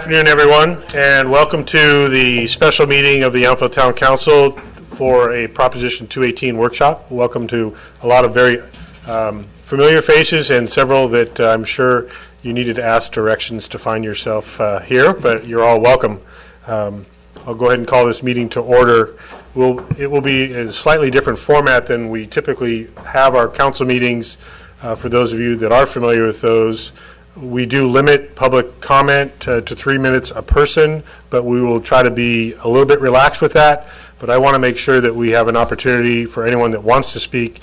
Good afternoon, everyone, and welcome to the special meeting of the Elmfield Town Council for a Proposition 218 workshop. Welcome to a lot of very familiar faces and several that I'm sure you needed to ask directions to find yourself here, but you're all welcome. I'll go ahead and call this meeting to order. It will be a slightly different format than we typically have our council meetings. For those of you that are familiar with those, we do limit public comment to 3 minutes a person, but we will try to be a little bit relaxed with that. But I want to make sure that we have an opportunity for anyone that wants to speak,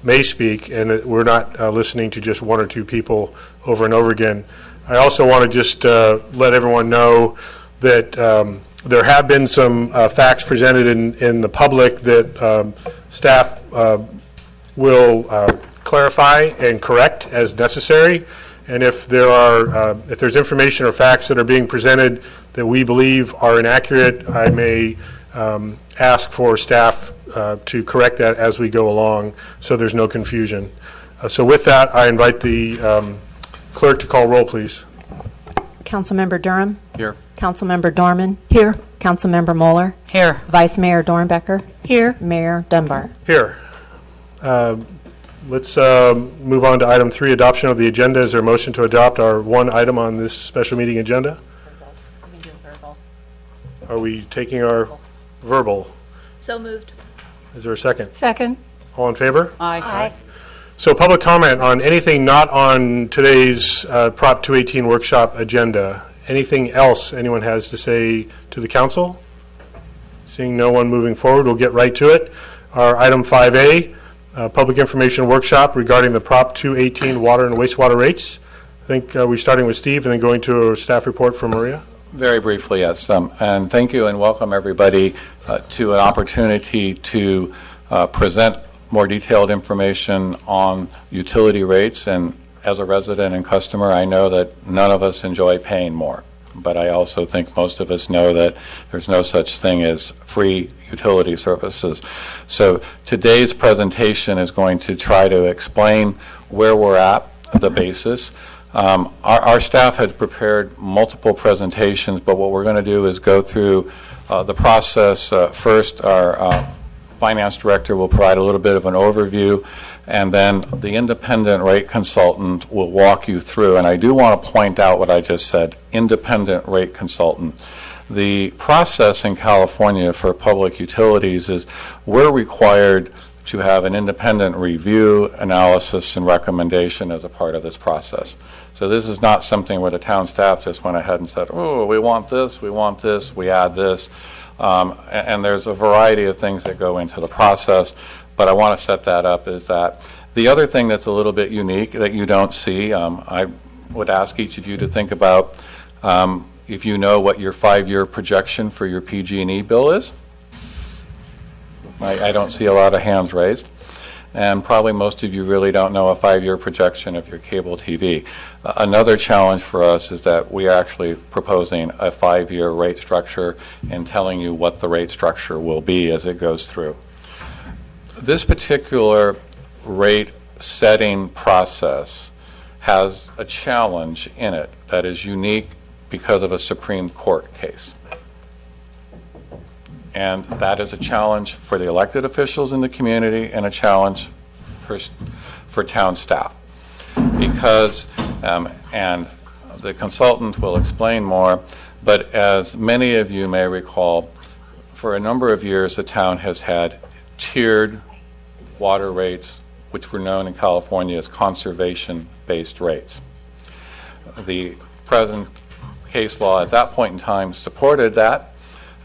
may speak, and that we're not listening to just one or two people over and over again. I also want to just let everyone know that there have been some facts presented in the public that staff will clarify and correct as necessary. And if there's information or facts that are being presented that we believe are inaccurate, I may ask for staff to correct that as we go along so there's no confusion. So with that, I invite the clerk to call roll, please. Councilmember Durham. Here. Councilmember Dorman. Here. Councilmember Moeller. Here. Vice Mayor Dornbecker. Here. Mayor Dunbar. Here. Let's move on to item 3, adoption of the agenda. Is there a motion to adopt our one item on this special meeting agenda? We can do a verbal. Are we taking our verbal? So moved. Is there a second? Second. All in favor? Aye. So public comment on anything not on today's Prop 218 workshop agenda. Anything else anyone has to say to the council? Seeing no one moving forward, we'll get right to it. Our item 5A, public information workshop regarding the Prop 218 water and wastewater rates. I think we're starting with Steve and then going to a staff report from Maria. Very briefly, yes. And thank you and welcome everybody to an opportunity to present more detailed information on utility rates. And as a resident and customer, I know that none of us enjoy paying more. But I also think most of us know that there's no such thing as free utility services. So today's presentation is going to try to explain where we're at, the basis. Our staff had prepared multiple presentations, but what we're going to do is go through the process. First, our finance director will provide a little bit of an overview, and then the independent rate consultant will walk you through. And I do want to point out what I just said, independent rate consultant. The process in California for public utilities is we're required to have an independent review, analysis, and recommendation as a part of this process. So this is not something where the town staff just went ahead and said, oh, we want this, we add this. And there's a variety of things that go into the process, but I want to set that up is that the other thing that's a little bit unique that you don't see, I would ask each of you to think about if you know what your 5-year projection for your PG&E bill is. I don't see a lot of hands raised. And probably most of you really don't know a 5-year projection of your cable TV. Another challenge for us is that we are actually proposing a 5-year rate structure and telling you what the rate structure will be as it goes through. This particular rate setting process has a challenge in it that is unique because of a Supreme Court case. And that is a challenge for the elected officials in the community and a challenge for town staff. Because, and the consultant will explain more, but as many of you may recall, for a number of years the town has had tiered water rates, which were known in California as conservation-based rates. The present case law at that point in time supported that.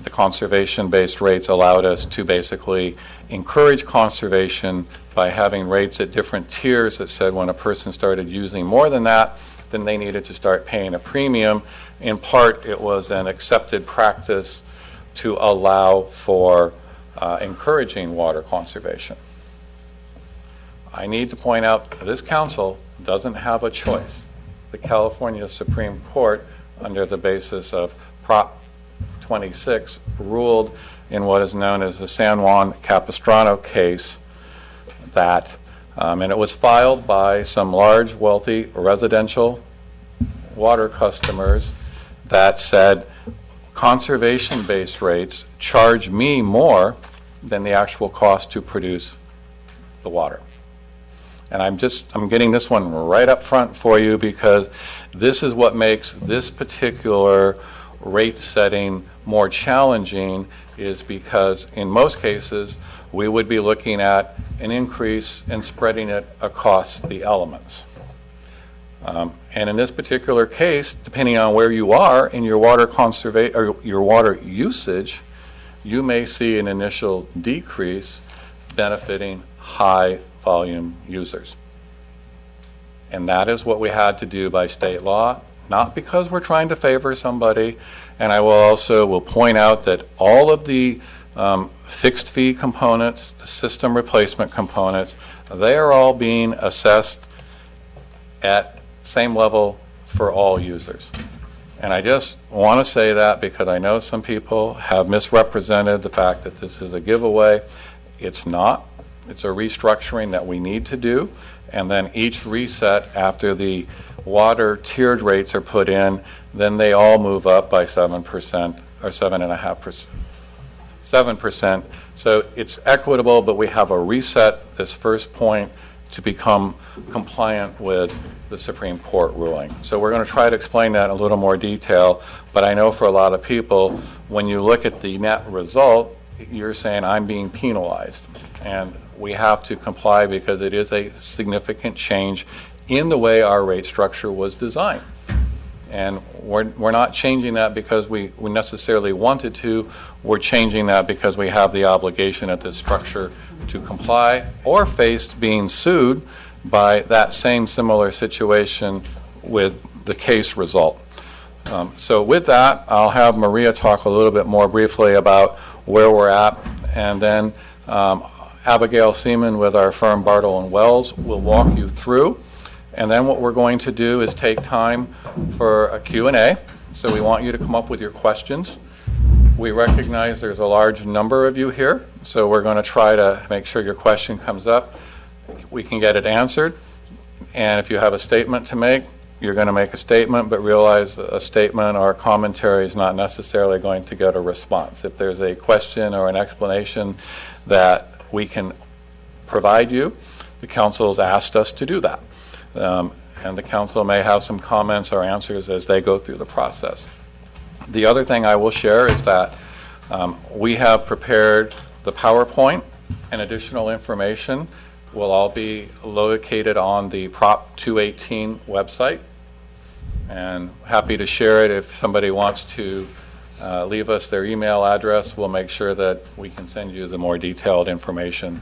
The conservation-based rates allowed us to basically encourage conservation by having rates at different tiers that said when a person started using more than that, then they needed to start paying a premium. In part, it was an accepted practice to allow for encouraging water conservation. I need to point out that this council doesn't have a choice. The California Supreme Court, under the basis of Prop 26, ruled in what is known as the San Juan Capistrano case that, and it was filed by some large, wealthy residential water customers that said, conservation-based rates charge me more than the actual cost to produce the water. And I'm getting this one right up front for you because this is what makes this particular rate setting more challenging, is because in most cases we would be looking at an increase and spreading it across the elements. And in this particular case, depending on where you are in your water or your water usage, you may see an initial decrease benefiting high volume users. And that is what we had to do by state law, not because we're trying to favor somebody. And I will point out that all of the fixed fee components, the system replacement components, they are all being assessed at same level for all users. And I just want to say that because I know some people have misrepresented the fact that this is a giveaway. It's not. It's a restructuring that we need to do. And then each reset after the water tiered rates are put in, then they all move up by 7% or 7.5%. 7%. So it's equitable, but we have a reset this first point to become compliant with the Supreme Court ruling. So we're going to try to explain that in a little more detail, but I know for a lot of people, when you look at the net result, you're saying I'm being penalized. And we have to comply because it is a significant change in the way our rate structure was designed. And we're not changing that because we necessarily wanted to. We're changing that because we have the obligation at this structure to comply or face being sued by that same similar situation with the case result. So with that, I'll have Maria talk a little bit more briefly about where we're at, and then Abigail Seaman with our firm Bartle & Wells will walk you through. And then what we're going to do is take time for a Q&A. So we want you to come up with your questions. We recognize there's a large number of you here, so we're going to try to make sure your question comes up. We can get it answered. And if you have a statement to make, you're going to make a statement, but realize a statement or a commentary is not necessarily going to get a response. If there's a question or an explanation that we can provide you, the council has asked us to do that. And the council may have some comments or answers as they go through the process. The other thing I will share is that we have prepared the PowerPoint, and additional information will all be located on the Prop 218 website. And happy to share it if somebody wants to leave us their email address. We'll make sure that we can send you the more detailed information.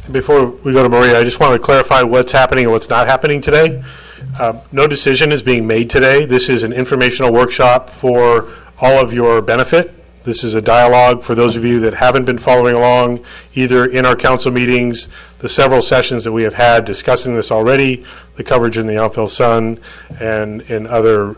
Before we go to Maria, I just want to clarify what's happening and what's not happening today. No decision is being made today. This is an informational workshop for all of your benefit. This is a dialogue for those of you that haven't been following along, either in our council meetings, the several sessions that we have had discussing this already, the coverage in the Yountville Sun, and in other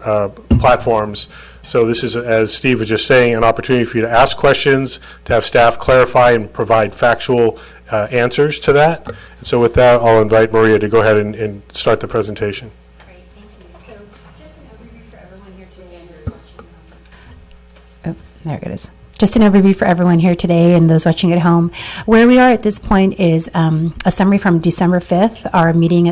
platforms. So this is, as Steve was just saying, an opportunity for you to ask questions, to have staff clarify and provide factual answers to that. And so with that, I'll invite Maria to go ahead and start the presentation. Great, thank you. So just an overview for everyone here today and those watching at home. Oh, there it is. Just an overview for everyone here today and those watching at home. Where we are at this point is a summary from December 5th, our meeting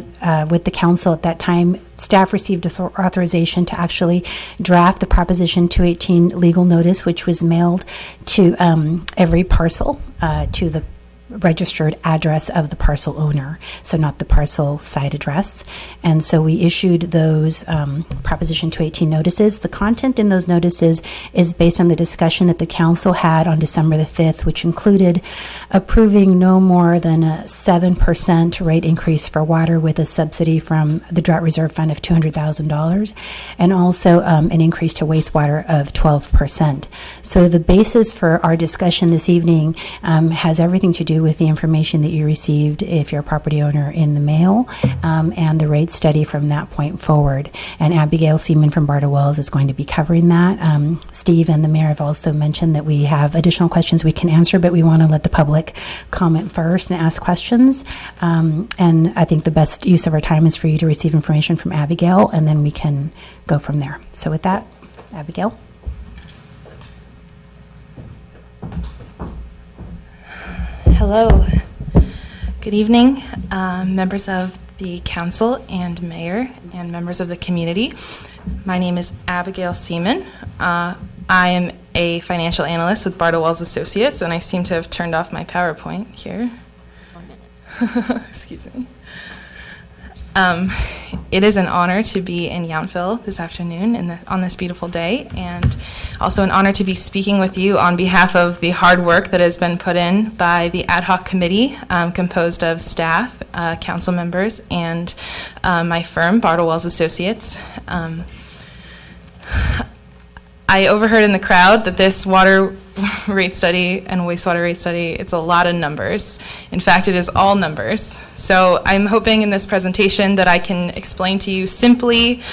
with the council. At that time, staff received authorization to actually draft the Proposition 218 legal notice, which was mailed to every parcel, to the registered address of the parcel owner, so not the parcel site address. And so we issued those Proposition 218 notices. The content in those notices is based on the discussion that the council had on December the 5th, which included approving no more than a 7% rate increase for water with a subsidy from the Drought Reserve Fund of $200,000, and also an increase to wastewater of 12%. So the basis for our discussion this evening has everything to do with the information that you received if you're a property owner in the mail, and the rate study from that point forward. And Abigail Seaman from Bartle Wells is going to be covering that. Steve and the mayor have also mentioned that we have additional questions we can answer, but we want to let the public comment first and ask questions. And I think the best use of our time is for you to receive information from Abigail, and then we can go from there. So with that, Abigail? Hello. Good evening, members of the council and mayor and members of the community. My name is Abigail Seaman. I am a financial analyst with Bartle Wells Associates, and I seem to have turned off my PowerPoint here. Excuse me. It is an honor to be in Yountville this afternoon on this beautiful day, and also an honor to be speaking with you on behalf of the hard work that has been put in by the ad hoc committee composed of staff, council members, and my firm, Bartle Wells Associates. I overheard in the crowd that this water rate study and wastewater rate study, it's a lot of numbers. In fact, it is all numbers. So I'm hoping in this presentation that I can explain to you simply,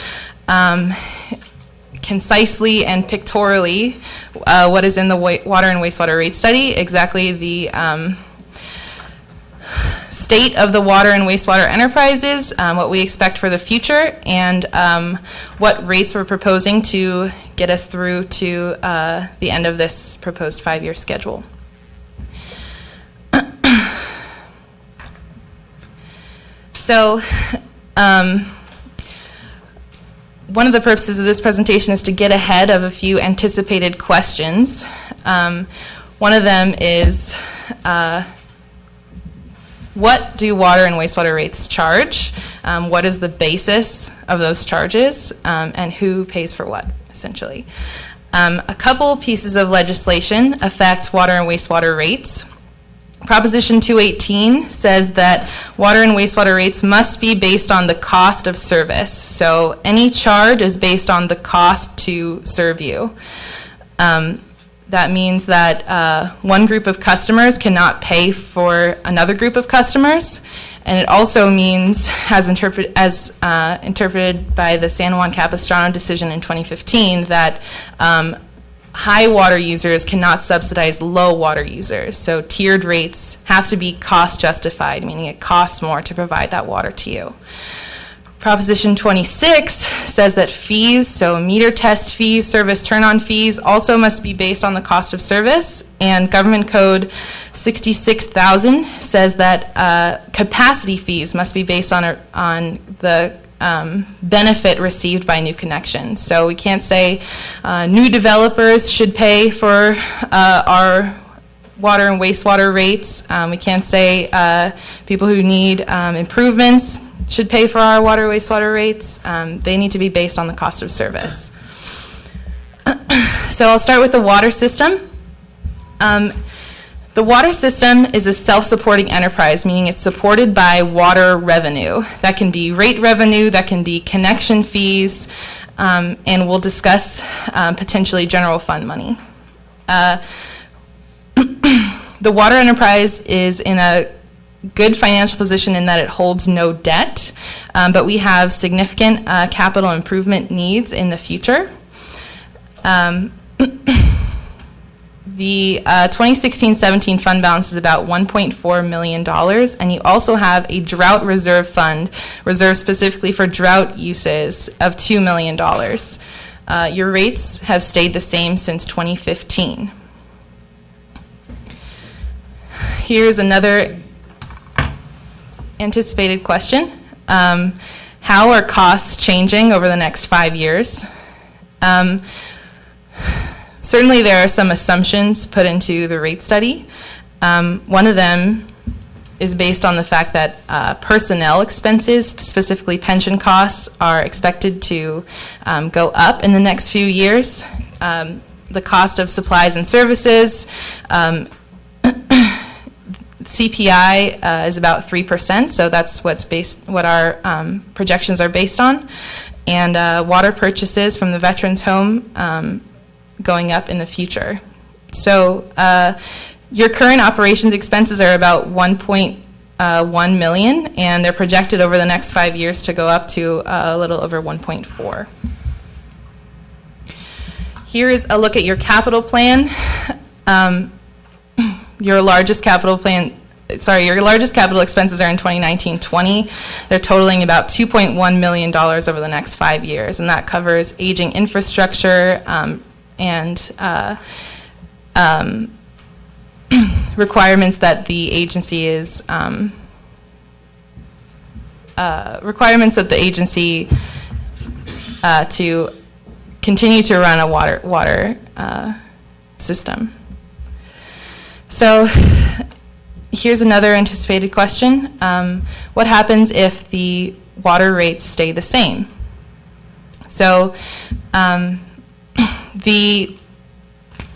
concisely, and pictorially what is in the water and wastewater rate study, exactly the state of the water and wastewater enterprises, what we expect for the future, and what rates we're proposing to get us through to the end of this proposed 5-year schedule. So, one of the purposes of this presentation is to get ahead of a few anticipated questions. One of them is, what do water and wastewater rates charge? What is the basis of those charges? And who pays for what, essentially? A couple pieces of legislation affect water and wastewater rates. Proposition 218 says that water and wastewater rates must be based on the cost of service. So any charge is based on the cost to serve you. That means that one group of customers cannot pay for another group of customers, and it also means, as interpreted by the San Juan Capistrano decision in 2015, that high water users cannot subsidize low water users. So tiered rates have to be cost justified, meaning it costs more to provide that water to you. Proposition 26 says that fees, so meter test fees, service turn-on fees, also must be based on the cost of service. And Government Code 66,000 says that capacity fees must be based on the benefit received by new connections. So we can't say new developers should pay for our water and wastewater rates. We can't say people who need improvements should pay for our water wastewater rates. They need to be based on the cost of service. So I'll start with the water system. The water system is a self-supporting enterprise, meaning it's supported by water revenue. That can be rate revenue, that can be connection fees, and we'll discuss potentially general fund money. The water enterprise is in a good financial position in that it holds no debt, but we have significant capital improvement needs in the future. The 2016-17 fund balance is about $1.4 million, and you also have a drought reserve fund reserved specifically for drought uses of $2 million. Your rates have stayed the same since 2015. Here's another anticipated question. How are costs changing over the next 5 years? Certainly there are some assumptions put into the rate study. One of them is based on the fact that personnel expenses, specifically pension costs, are expected to go up in the next few years. The cost of supplies and services, CPI is about 3%, so that's what our projections are based on. And water purchases from the Veterans Home going up in the future. So your current operations expenses are about $1.1 million, and they're projected over the next 5 years to go up to a little over 1.4. Here is a look at your capital plan. Your largest capital plan your largest capital expenses are in 2019-20. They're totaling about $2.1 million over the next 5 years, and that covers aging infrastructure and requirements that the agency is to continue to run a water system. So here's another anticipated question. What happens if the water rates stay the same? So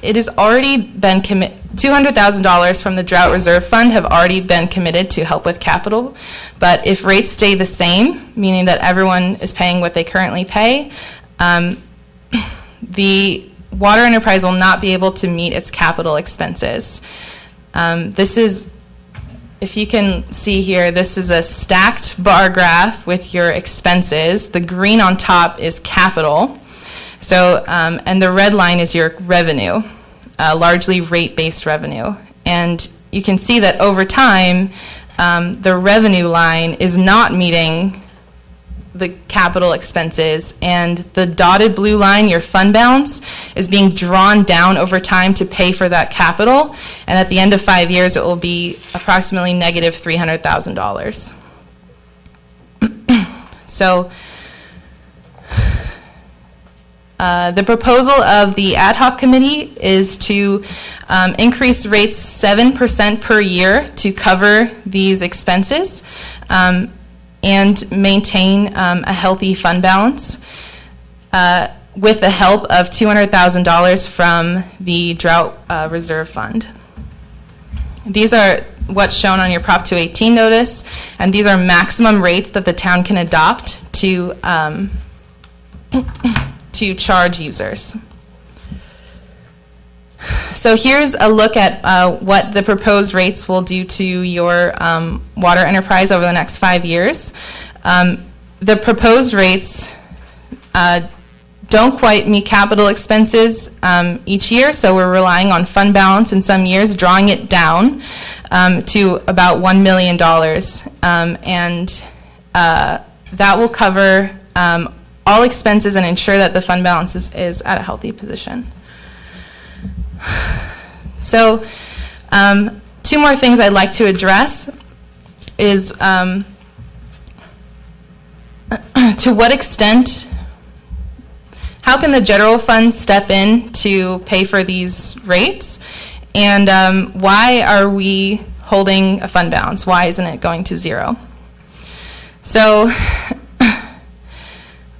it has already been $200,000 from the Drought Reserve Fund have already been committed to help with capital. But if rates stay the same, meaning that everyone is paying what they currently pay, the water enterprise will not be able to meet its capital expenses. This is, if you can see here, this is a stacked bar graph with your expenses. The green on top is capital. So, and the red line is your revenue, largely rate-based revenue. And you can see that over time, the revenue line is not meeting the capital expenses, and the dotted blue line, your fund balance, is being drawn down over time to pay for that capital. And at the end of 5 years, it will be approximately negative $300,000. So, the proposal of the ad hoc committee is to increase rates 7% per year to cover these expenses and maintain a healthy fund balance with the help of $200,000 from the Drought Reserve Fund. These are what's shown on your Prop 218 notice, and these are maximum rates that the town can adopt to charge users. So here's a look at what the proposed rates will do to your water enterprise over the next 5 years. The proposed rates don't quite meet capital expenses each year, so we're relying on fund balance in some years, drawing it down to about $1 million. And that will cover all expenses and ensure that the fund balance is at a healthy position. So, two more things I'd like to address is to what extent, how can the general fund step in to pay for these rates, and why are we holding a fund balance? Why isn't it going to zero? So,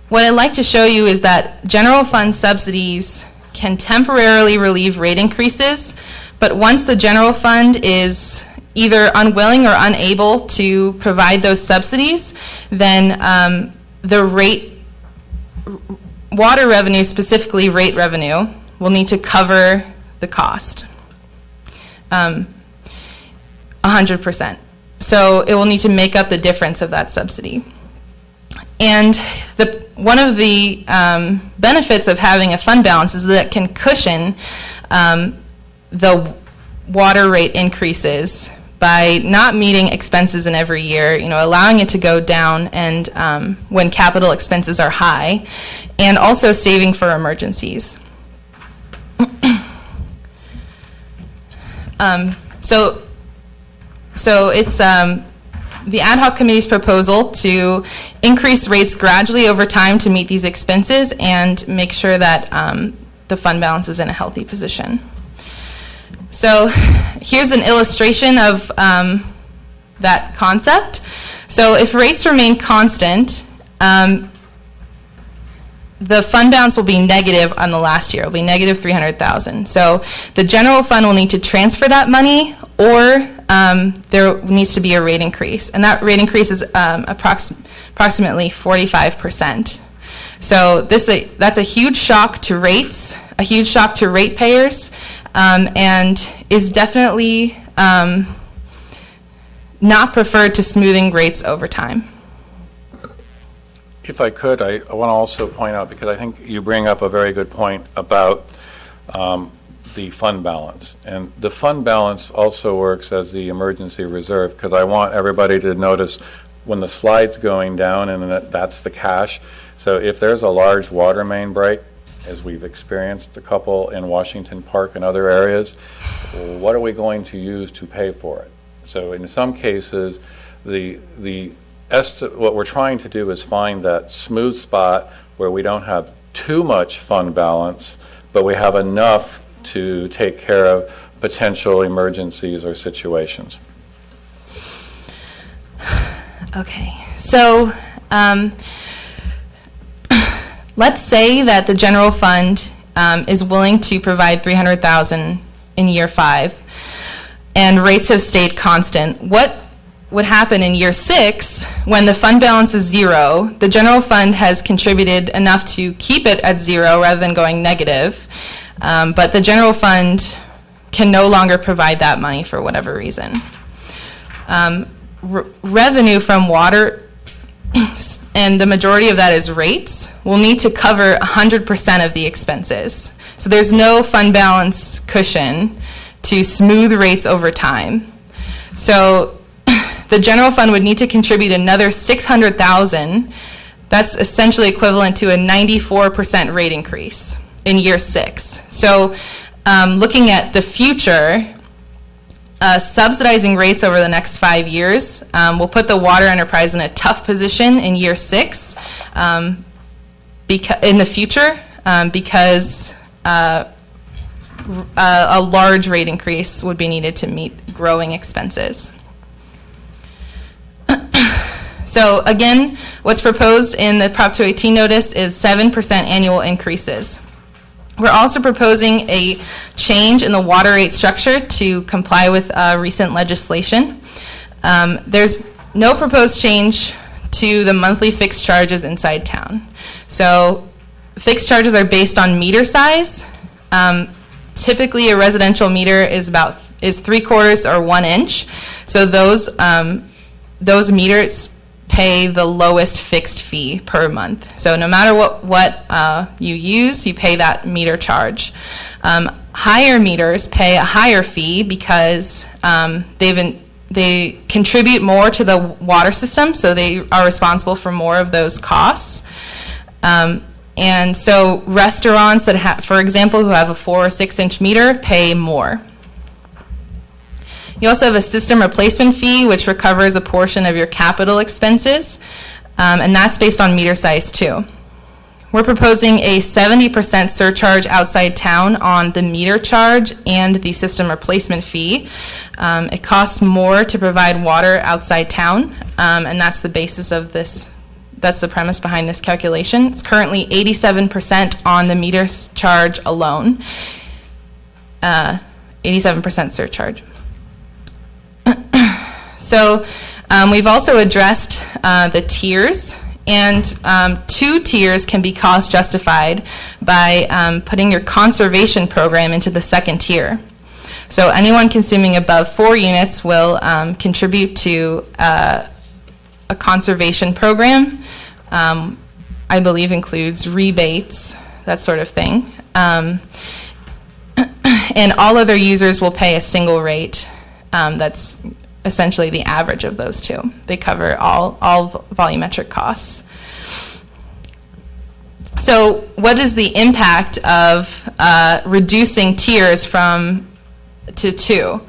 what I'd like to show you is that general fund subsidies can temporarily relieve rate increases, but once the general fund is either unwilling or unable to provide those subsidies, then the water revenue, specifically rate revenue, will need to cover the cost, 100%. So it will need to make up the difference of that subsidy. And one of the benefits of having a fund balance is that it can cushion the water rate increases by not meeting expenses in every year, allowing it to go down and when capital expenses are high, and also saving for emergencies. So it's the ad hoc committee's proposal to increase rates gradually over time to meet these expenses and make sure that the fund balance is in a healthy position. So here's an illustration of that concept. So if rates remain constant, the fund balance will be negative on the last year. It will be negative $300,000. So the general fund will need to transfer that money, or there needs to be a rate increase. And that rate increase is approximately 45%. So that's a huge shock to rates, a huge shock to ratepayers, and is definitely not preferred to smoothing rates over time. If I could, I want to also point out, because I think you bring up a very good point about the fund balance. And the fund balance also works as the emergency reserve, because I want everybody to notice when the slide's going down, and that's the cash. So if there's a large water main break, as we've experienced a couple in Washington Park and other areas, what are we going to use to pay for it? So in some cases, what we're trying to do is find that smooth spot where we don't have too much fund balance, but we have enough to take care of potential emergencies or situations. Okay, so let's say that the general fund is willing to provide $300,000 in year 5, and rates have stayed constant. What would happen in year 6 when the fund balance is 0? The general fund has contributed enough to keep it at 0 rather than going negative, but the general fund can no longer provide that money for whatever reason. Revenue from water, and the majority of that is rates, will need to cover 100% of the expenses. So there's no fund balance cushion to smooth rates over time. So the general fund would need to contribute another $600,000. That's essentially equivalent to a 94% rate increase in year 6. So looking at the future, subsidizing rates over the next 5 years will put the water enterprise in a tough position in year 6 in the future because a large rate increase would be needed to meet growing expenses. So again, what's proposed in the Prop 218 notice is 7% annual increases. We're also proposing a change in the water rate structure to comply with recent legislation. There's no proposed change to the monthly fixed charges inside town. So fixed charges are based on meter size. Typically, a residential meter is 3/4 or 1 inch. So those meters pay the lowest fixed fee per month. So no matter what you use, you pay that meter charge. Higher meters pay a higher fee because they contribute more to the water system, so they are responsible for more of those costs. And so restaurants that for example, who have a 4 or 6 inch meter pay more. You also have a system replacement fee, which recovers a portion of your capital expenses, and that's based on meter size too. We're proposing a 70% surcharge outside town on the meter charge and the system replacement fee. It costs more to provide water outside town, and that's the basis of this. That's the premise behind this calculation. It's currently 87% on the meter charge alone, 87% surcharge. So we've also addressed the tiers, and 2 tiers can be cost justified by putting your conservation program into the 2nd tier. So anyone consuming above 4 units will contribute to a conservation program. I believe includes rebates, that sort of thing. And all other users will pay a single rate that's essentially the average of those 2. They cover all volumetric costs. So what is the impact of reducing tiers from to 2?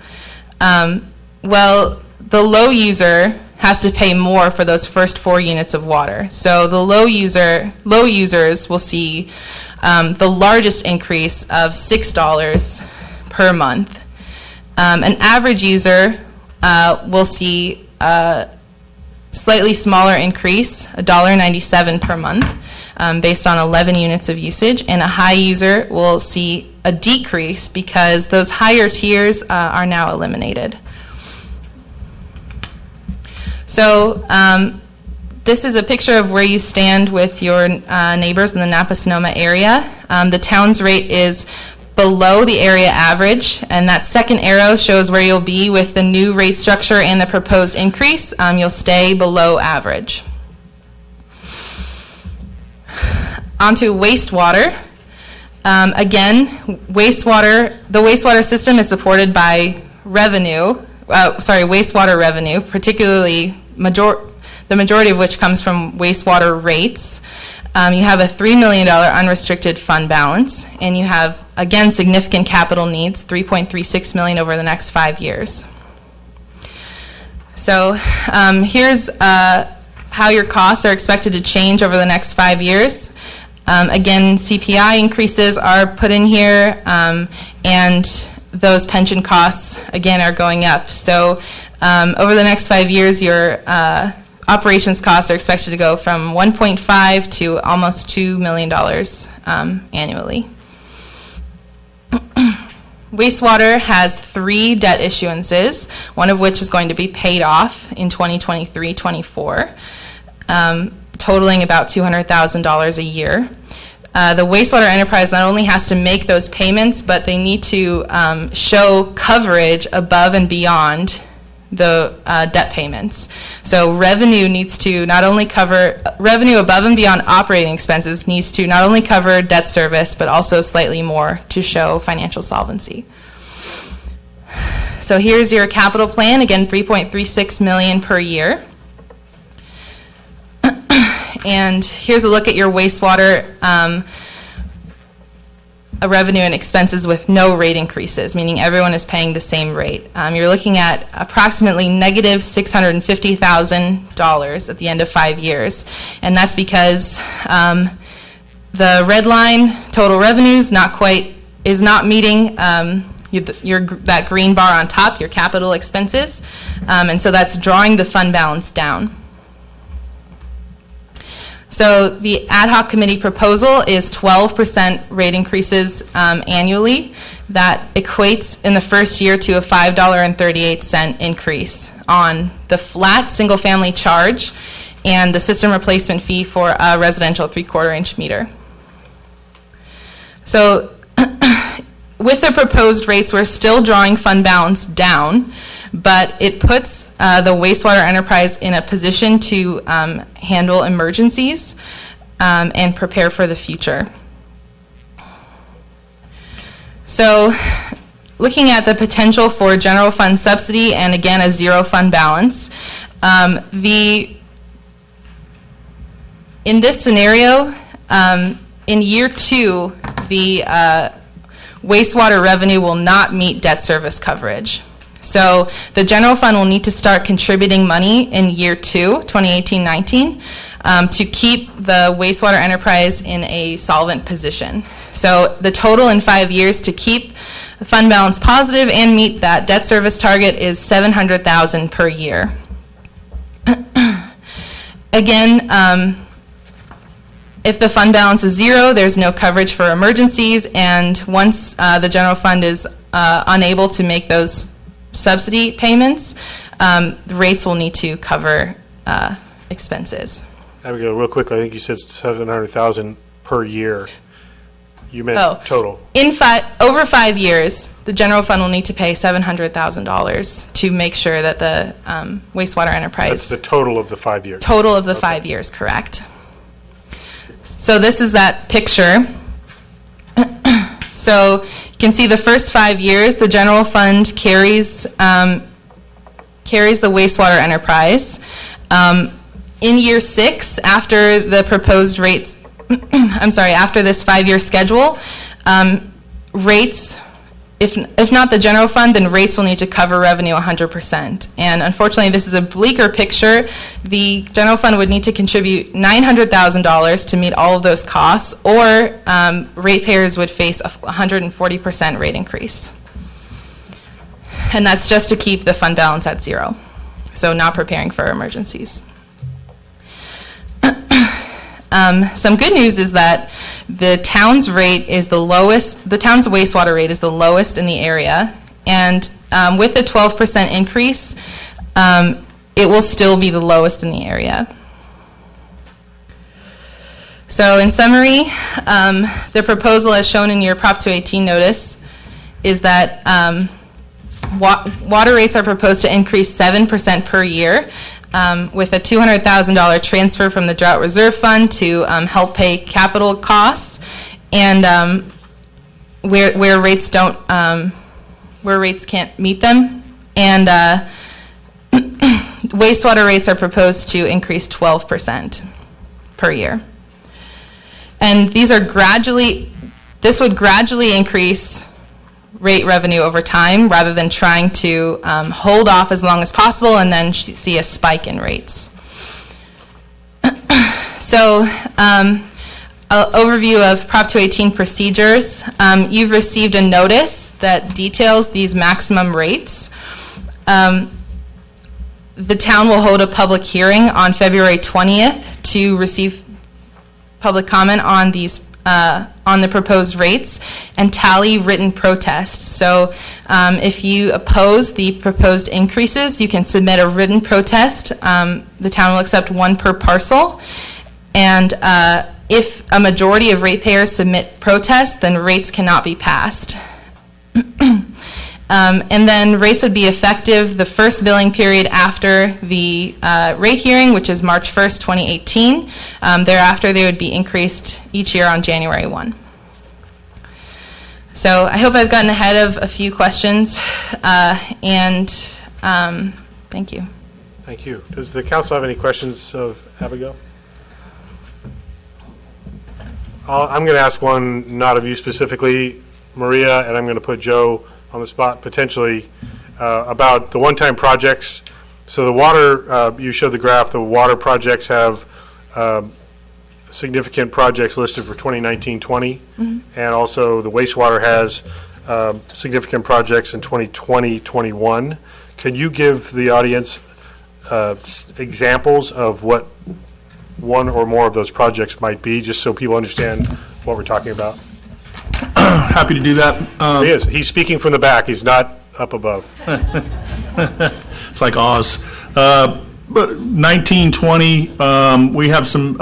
Well, the low user has to pay more for those first 4 units of water. So the low users will see the largest increase of $6 per month. An average user will see a slightly smaller increase, $1.97 per month, based on 11 units of usage, and a high user will see a decrease because those higher tiers are now eliminated. So this is a picture of where you stand with your neighbors in the Napa-Sonoma area. The town's rate is below the area average, and that second arrow shows where you'll be with the new rate structure and the proposed increase. You'll stay below average. Onto wastewater. Again, the wastewater system is supported by wastewater revenue, particularly the majority of which comes from wastewater rates. You have a $3 million unrestricted fund balance, and you have, again, significant capital needs, $3.36 million over the next 5 years. So here's how your costs are expected to change over the next 5 years. Again, CPI increases are put in here, and those pension costs, again, are going up. So over the next 5 years, your operations costs are expected to go from $1.5 to almost $2 million annually. Wastewater has 3 debt issuances, one of which is going to be paid off in 2023-24, totaling about $200,000 a year. The wastewater enterprise not only has to make those payments, but they need to show coverage above and beyond the debt payments. So revenue needs to not only cover, revenue above and beyond operating expenses needs to not only cover debt service, but also slightly more to show financial solvency. So here's your capital plan, again, $3.36 million per year. And here's a look at your wastewater revenue and expenses with no rate increases, meaning everyone is paying the same rate. You're looking at approximately negative $650,000 at the end of 5 years. And that's because the red line, total revenues, is not meeting that green bar on top, your capital expenses. And so that's drawing the fund balance down. So the ad hoc committee proposal is 12% rate increases annually. That equates in the first year to a $5.38 increase on the flat single-family charge and the system replacement fee for a residential 3/4-inch meter. So with the proposed rates, we're still drawing fund balance down, but it puts the wastewater enterprise in a position to handle emergencies and prepare for the future. So looking at the potential for general fund subsidy and, again, a zero fund balance, in this scenario, in year 2, the wastewater revenue will not meet debt service coverage. So the general fund will need to start contributing money in year 2, 2018-19, to keep the wastewater enterprise in a solvent position. So the total in 5 years to keep the fund balance positive and meet that debt service target is $700,000 per year. Again, if the fund balance is zero, there's no coverage for emergencies, and once the general fund is unable to make those subsidy payments, the rates will need to cover expenses. Abigail, real quickly, I think you said $700,000 per year. You meant total. Over 5 years, the general fund will need to pay $700,000 to make sure that the wastewater enterprise. That's the total of the 5 years. Total of the 5 years, correct. So this is that picture. So you can see the first 5 years, the general fund carries the wastewater enterprise. In year 6, after the proposed rates, after this 5-year schedule, rates, if not the general fund, then rates will need to cover revenue 100%. And unfortunately, this is a bleaker picture. The general fund would need to contribute $900,000 to meet all of those costs, or ratepayers would face a 140% rate increase. And that's just to keep the fund balance at zero, so not preparing for emergencies. Some good news is that the town's rate is the lowest, the town's wastewater rate is the lowest in the area, and with a 12% increase, it will still be the lowest in the area. So in summary, the proposal as shown in your Prop 218 notice is that water rates are proposed to increase 7% per year, with a $200,000 transfer from the Drought Reserve Fund to help pay capital costs, and where rates don't, where rates can't meet them. And wastewater rates are proposed to increase 12% per year. And this would gradually increase rate revenue over time rather than trying to hold off as long as possible and then see a spike in rates. So, an overview of Prop 218 procedures. You've received a notice that details these maximum rates. The town will hold a public hearing on February 20th to receive public comment on these on the proposed rates and tally written protests. So if you oppose the proposed increases, you can submit a written protest. The town will accept one per parcel. And if a majority of ratepayers submit protests, then rates cannot be passed. And then rates would be effective the first billing period after the rate hearing, which is March 1st, 2018. Thereafter, they would be increased each year on January 1. So I hope I've gotten ahead of a few questions, and thank you. Thank you. Does the council have any questions of Abigail? I'm going to ask one, not of you specifically, Maria, and I'm going to put Joe on the spot potentially about the one-time projects. So the water, you showed the graph, the water projects have significant projects listed for 2019-20, and also the wastewater has significant projects in 2020-21. Can you give the audience examples of what one or more of those projects might be, just so people understand what we're talking about? Happy to do that. He is. He's speaking from the back. He's not up above. It's like Oz. But 1920, we have some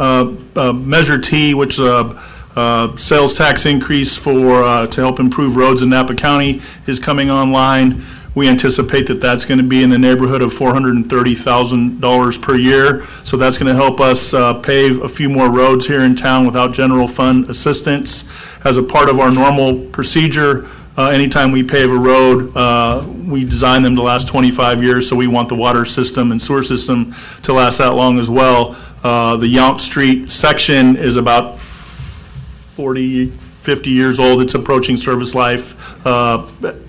Measure T, which is a sales tax increase for to help improve roads in Napa County, is coming online. We anticipate that that's going to be in the neighborhood of $430,000 per year. So that's going to help us pave a few more roads here in town without general fund assistance. As a part of our normal procedure, anytime we pave a road, we design them to last 25 years, so we want the water system and sewer system to last that long as well. The Yount Street section is about 50 years old. It's approaching service life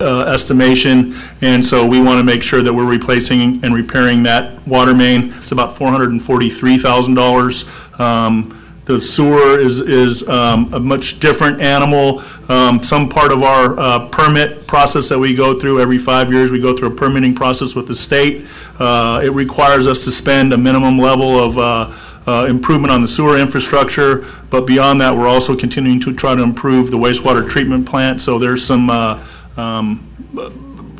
estimation, and so we want to make sure that we're replacing and repairing that water main. It's about $443,000. The sewer is a much different animal. Some part of our permit process that we go through every 5 years, we go through a permitting process with the state. It requires us to spend a minimum level of improvement on the sewer infrastructure, but beyond that, we're also continuing to try to improve the wastewater treatment plant. So there's some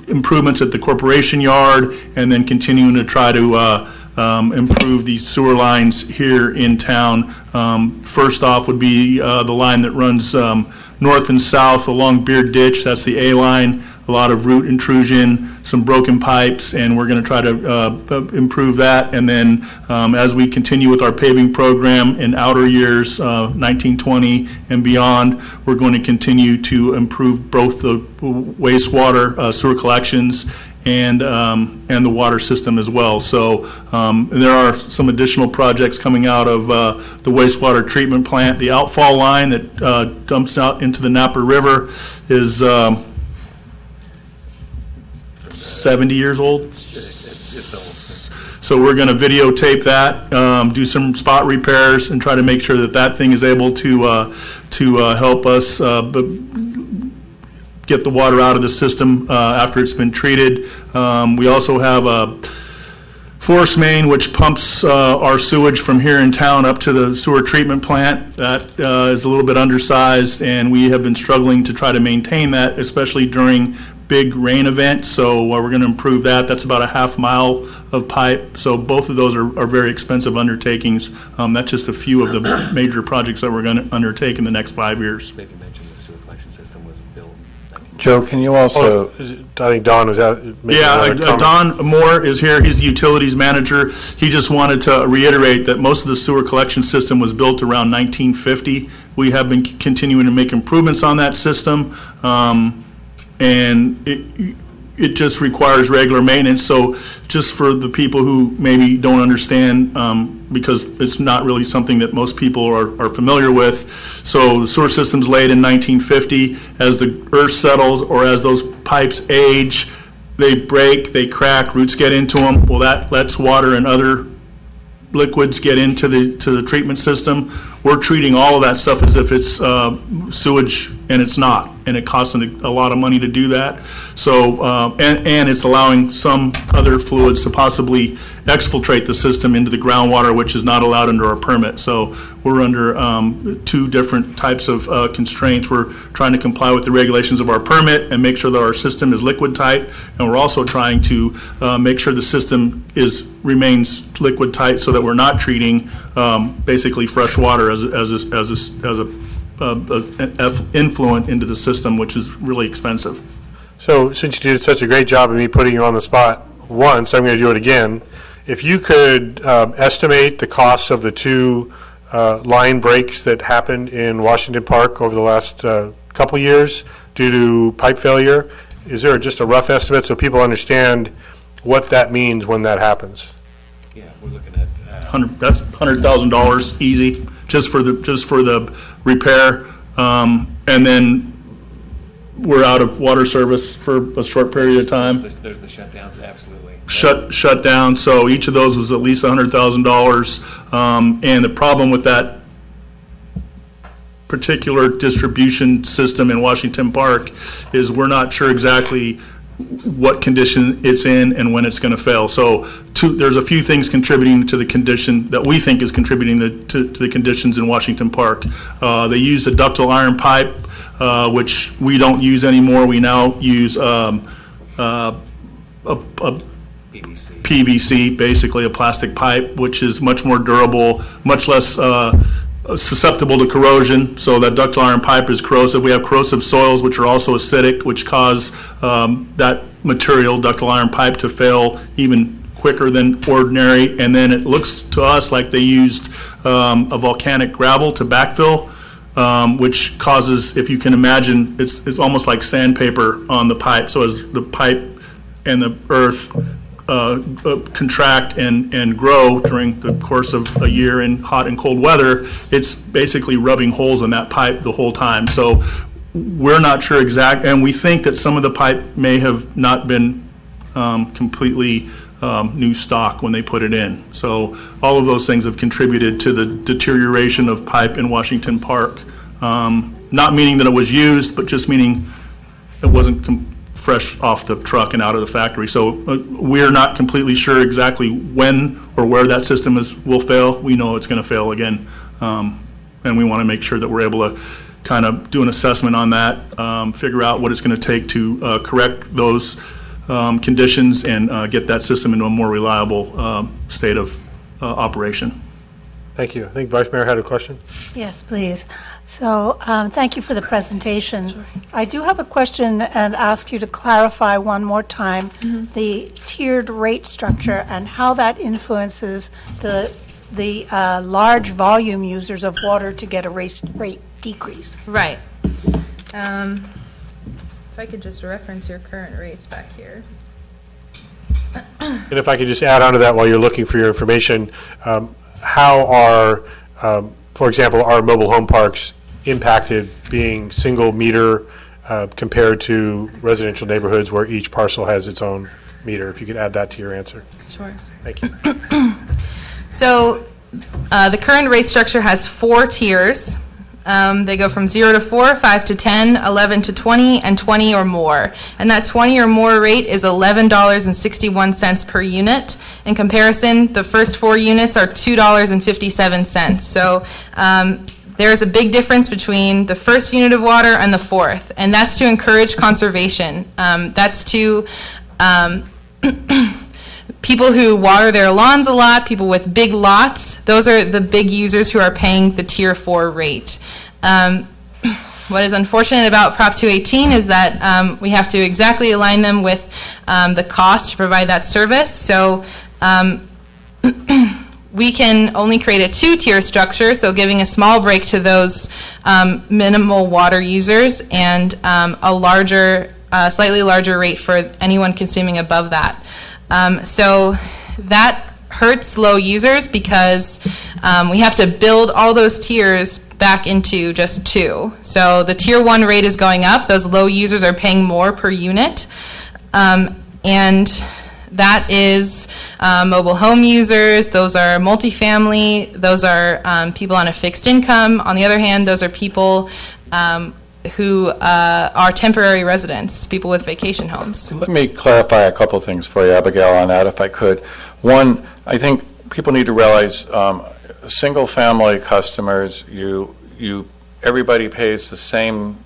improvements at the corporation yard, and then continuing to try to improve the sewer lines here in town. First off would be the line that runs north and south along Beard Ditch. That's the A line. A lot of root intrusion, some broken pipes, and we're going to try to improve that. And then as we continue with our paving program in outer years, 1920 and beyond, we're going to continue to improve both the wastewater sewer collections and the water system as well. So there are some additional projects coming out of the wastewater treatment plant. The outfall line that dumps out into the Napa River is 70 years old. So we're going to videotape that, do some spot repairs, and try to make sure that that thing is able to help us get the water out of the system after it's been treated. We also have a force main which pumps our sewage from here in town up to the sewer treatment plant. That is a little bit undersized, and we have been struggling to try to maintain that, especially during big rain events. So we're going to improve that. That's about a half mile of pipe. So both of those are very expensive undertakings. That's just a few of the major projects that we're going to undertake in the next 5 years. Maybe mention the sewer collection system was built. Joe, can you also... I think Don was out. Yeah, Don Moore is here. He's the utilities manager. He just wanted to reiterate that most of the sewer collection system was built around 1950. We have been continuing to make improvements on that system, and it just requires regular maintenance. So just for the people who maybe don't understand, because it's not really something that most people are familiar with. So the sewer system's laid in 1950. As the earth settles or as those pipes age, they break, they crack, roots get into them. Well, that lets water and other liquids get into the treatment system. We're treating all of that stuff as if it's sewage, and it's not, and it costs a lot of money to do that. So, and it's allowing some other fluids to possibly exfiltrate the system into the groundwater, which is not allowed under our permit. So we're under two different types of constraints. We're trying to comply with the regulations of our permit and make sure that our system is liquid tight, and we're also trying to make sure the system remains liquid tight so that we're not treating basically fresh water as a influent into the system, which is really expensive. So since you did such a great job of me putting you on the spot once, I'm going to do it again. If you could estimate the cost of the two line breaks that happened in Washington Park over the last couple years due to pipe failure, is there just a rough estimate so people understand what that means when that happens? Yeah, we're looking at, That's $100,000 easy, just for the repair, and then we're out of water service for a short period of time. there's the shutdowns, absolutely. Shut down. So each of those was at least $100,000. And the problem with that particular distribution system in Washington Park is we're not sure exactly what condition it's in and when it's going to fail. So there's a few things contributing to the condition that we think is contributing to the conditions in Washington Park. They use a ductile iron pipe, which we don't use anymore. We now use PVC, basically a plastic pipe, which is much more durable, much less susceptible to corrosion. So that ductile iron pipe is corrosive. We have corrosive soils, which are also acidic, which cause that material, ductile iron pipe, to fail even quicker than ordinary. And then it looks to us like they used a volcanic gravel to backfill, which causes, if you can imagine, it's almost like sandpaper on the pipe. So as the pipe and the earth contract and grow during the course of a year in hot and cold weather, it's basically rubbing holes in that pipe the whole time. So we're not sure and we think that some of the pipe may have not been completely new stock when they put it in. So all of those things have contributed to the deterioration of pipe in Washington Park. Not meaning that it was used, but just meaning it wasn't fresh off the truck and out of the factory. So we're not completely sure exactly when or where that system will fail. We know it's going to fail again, and we want to make sure that we're able to kind of do an assessment on that, figure out what it's going to take to correct those conditions and get that system into a more reliable state of operation. Thank you. I think Vice Mayor had a question. Yes, please. So thank you for the presentation. Sure. I do have a question and ask you to clarify one more time the tiered rate structure and how that influences the large volume users of water to get a rate decrease. Right. If I could just reference your current rates back here. And if I could just add on to that while you're looking for your information, how are, for example, our mobile home parks impacted being single meter compared to residential neighborhoods where each parcel has its own meter? If you could add that to your answer. Sure. Thank you. So the current rate structure has 4 tiers. They go from 0 to 4, 5 to 10, 11 to 20, and 20 or more. And that 20 or more rate is $11.61 per unit. In comparison, the first 4 units are $2.57. So there's a big difference between the first unit of water and the 4th, and that's to encourage conservation. That's to people who water their lawns a lot, people with big lots. Those are the big users who are paying the Tier 4 rate. What is unfortunate about Prop 218 is that we have to exactly align them with the cost to provide that service. So we can only create a two-tier structure, so giving a small break to those minimal water users and a larger, slightly larger rate for anyone consuming above that. So that hurts low users because we have to build all those tiers back into just two. So the tier 1 rate is going up. Those low users are paying more per unit. And that is mobile home users, those are multifamily, those are people on a fixed income. On the other hand, those are people who are temporary residents, people with vacation homes. Let me clarify a couple things for you, Abigail, on that, if I could. One, I think people need to realize single-family customers, everybody pays the same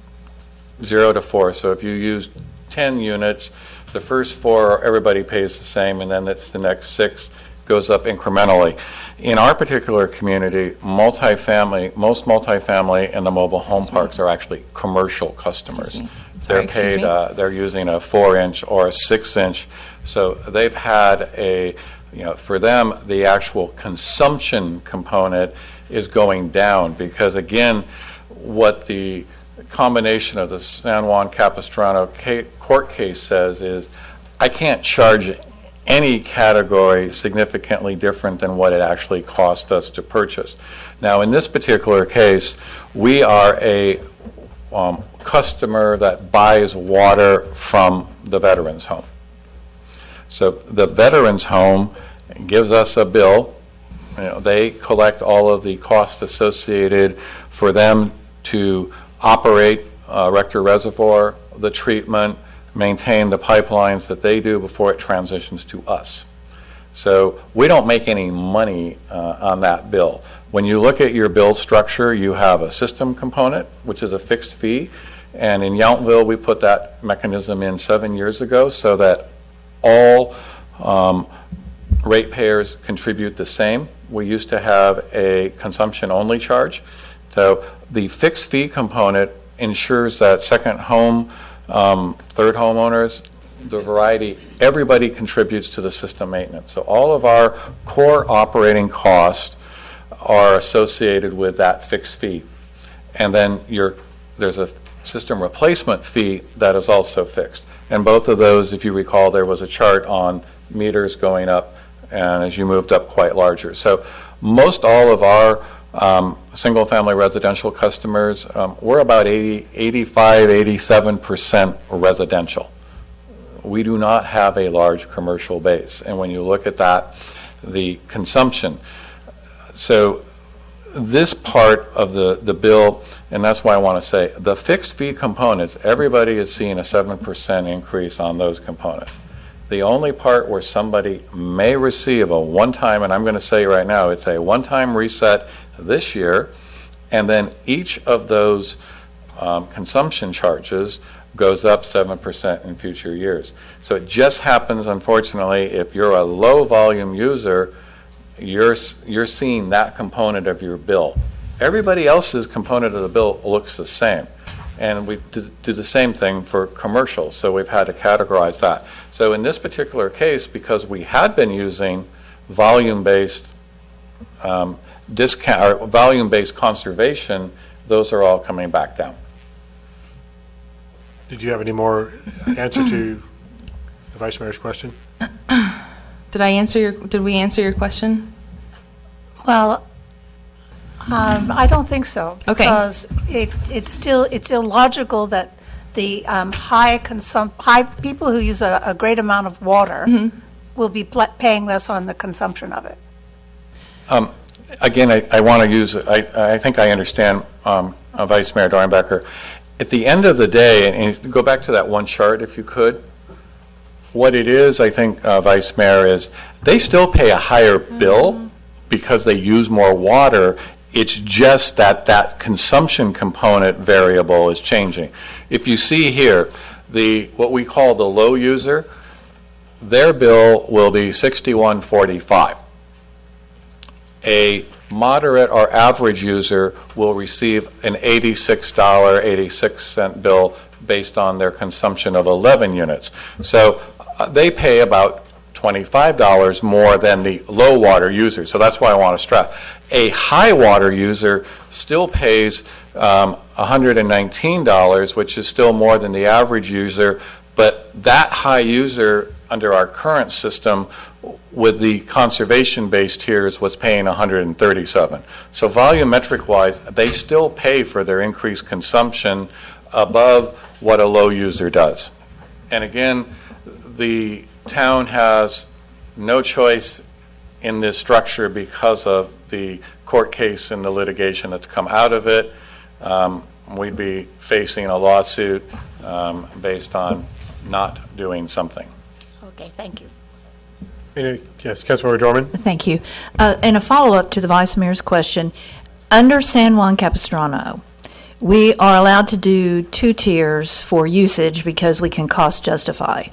0 to 4. So if you use 10 units, the first 4, everybody pays the same, and then it's the next 6 goes up incrementally. In our particular community, most multifamily and the mobile home parks are actually commercial customers. They're paid, they're using a 4-inch or a 6-inch, so they've had for them, the actual consumption component is going down because, again, what the combination of the San Juan Capistrano court case says is I can't charge any category significantly different than what it actually cost us to purchase. Now, in this particular case, we are a customer that buys water from the veterans home. So the veterans home gives us a bill. They collect all of the costs associated for them to operate Rector Reservoir, the treatment, maintain the pipelines that they do before it transitions to us. So we don't make any money on that bill. When you look at your bill structure, you have a system component, which is a fixed fee, and in Yountville we put that mechanism in 7 years ago so that all ratepayers contribute the same. We used to have a consumption-only charge. So the fixed fee component ensures that second home, third homeowners, the variety, everybody contributes to the system maintenance. So all of our core operating costs are associated with that fixed fee. And then there's a system replacement fee that is also fixed. And both of those, if you recall, there was a chart on meters going up and as you moved up quite larger. So most all of our single-family residential customers, we're about 85, 87% residential. We do not have a large commercial base. And when you look at that, the consumption. So this part of the bill, and that's why I want to say, the fixed fee components, everybody is seeing a 7% increase on those components. The only part where somebody may receive a one-time, and I'm going to say right now, it's a one-time reset this year, and then each of those consumption charges goes up 7% in future years. So it just happens, unfortunately, if you're a low volume user, you're seeing that component of your bill. Everybody else's component of the bill looks the same. And we do the same thing for commercials, so we've had to categorize that. So in this particular case, because we had been using volume-based discount or volume-based conservation, those are all coming back down. Did you have any more answer to the Vice Mayor's question? Did we answer your question? Well, I don't think so. Okay. Because it's illogical that the high people who use a great amount of water will be paying less on the consumption of it. Again, I want to use, I think I understand Vice Mayor Dornbecker. At the end of the day, and go back to that one chart if you could, what it is, I think, Vice Mayor, is they still pay a higher bill because they use more water. It's just that consumption component variable is changing. If you see here, what we call the low user, their bill will be $61.45. A moderate or average user will receive an $86.86 bill based on their consumption of 11 units. So they pay about $25 more than the low water user. So that's why I want to stress. A high water user still pays $119, which is still more than the average user, but that high user under our current system with the conservation-based tiers was paying $137. So volumetric-wise, they still pay for their increased consumption above what a low user does. And again, the town has no choice in this structure because of the court case and the litigation that's come out of it. We'd be facing a lawsuit based on not doing something. Okay, thank you. Yes, Councilmember Dorman? Thank you. And a follow-up to the Vice Mayor's question, under San Juan Capistrano, we are allowed to do 2 tiers for usage because we can cost justify.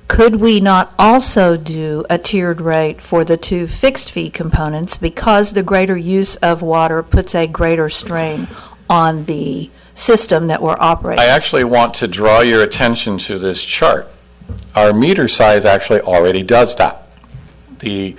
Could we not also do a tiered rate for the 2 fixed fee components because the greater use of water puts a greater strain on the system that we're operating? I actually want to draw your attention to this chart. Our meter size actually already does that. The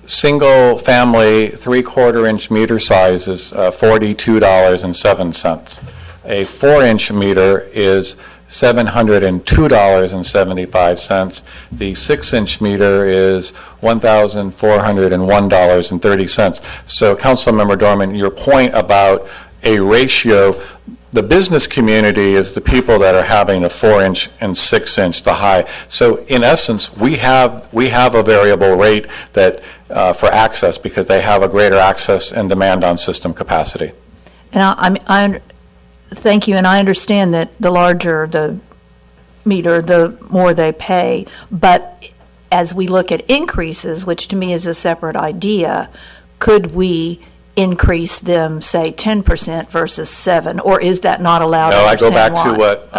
single-family 3/4-inch meter size is $42.07. A 4-inch meter is $702.75. The 6-inch meter is $1,401.30. So, Councilmember Dorman, your point about a ratio, the business community is the people that are having a 4-inch and 6-inch to high. So in essence, we have a variable rate that for access because they have a greater access and demand on system capacity. And I thank you, and I understand that the larger the meter, the more they pay. But as we look at increases, which to me is a separate idea, could we increase them, say, 10% versus 7%, or is that not allowed? No, I go San back to Juan? what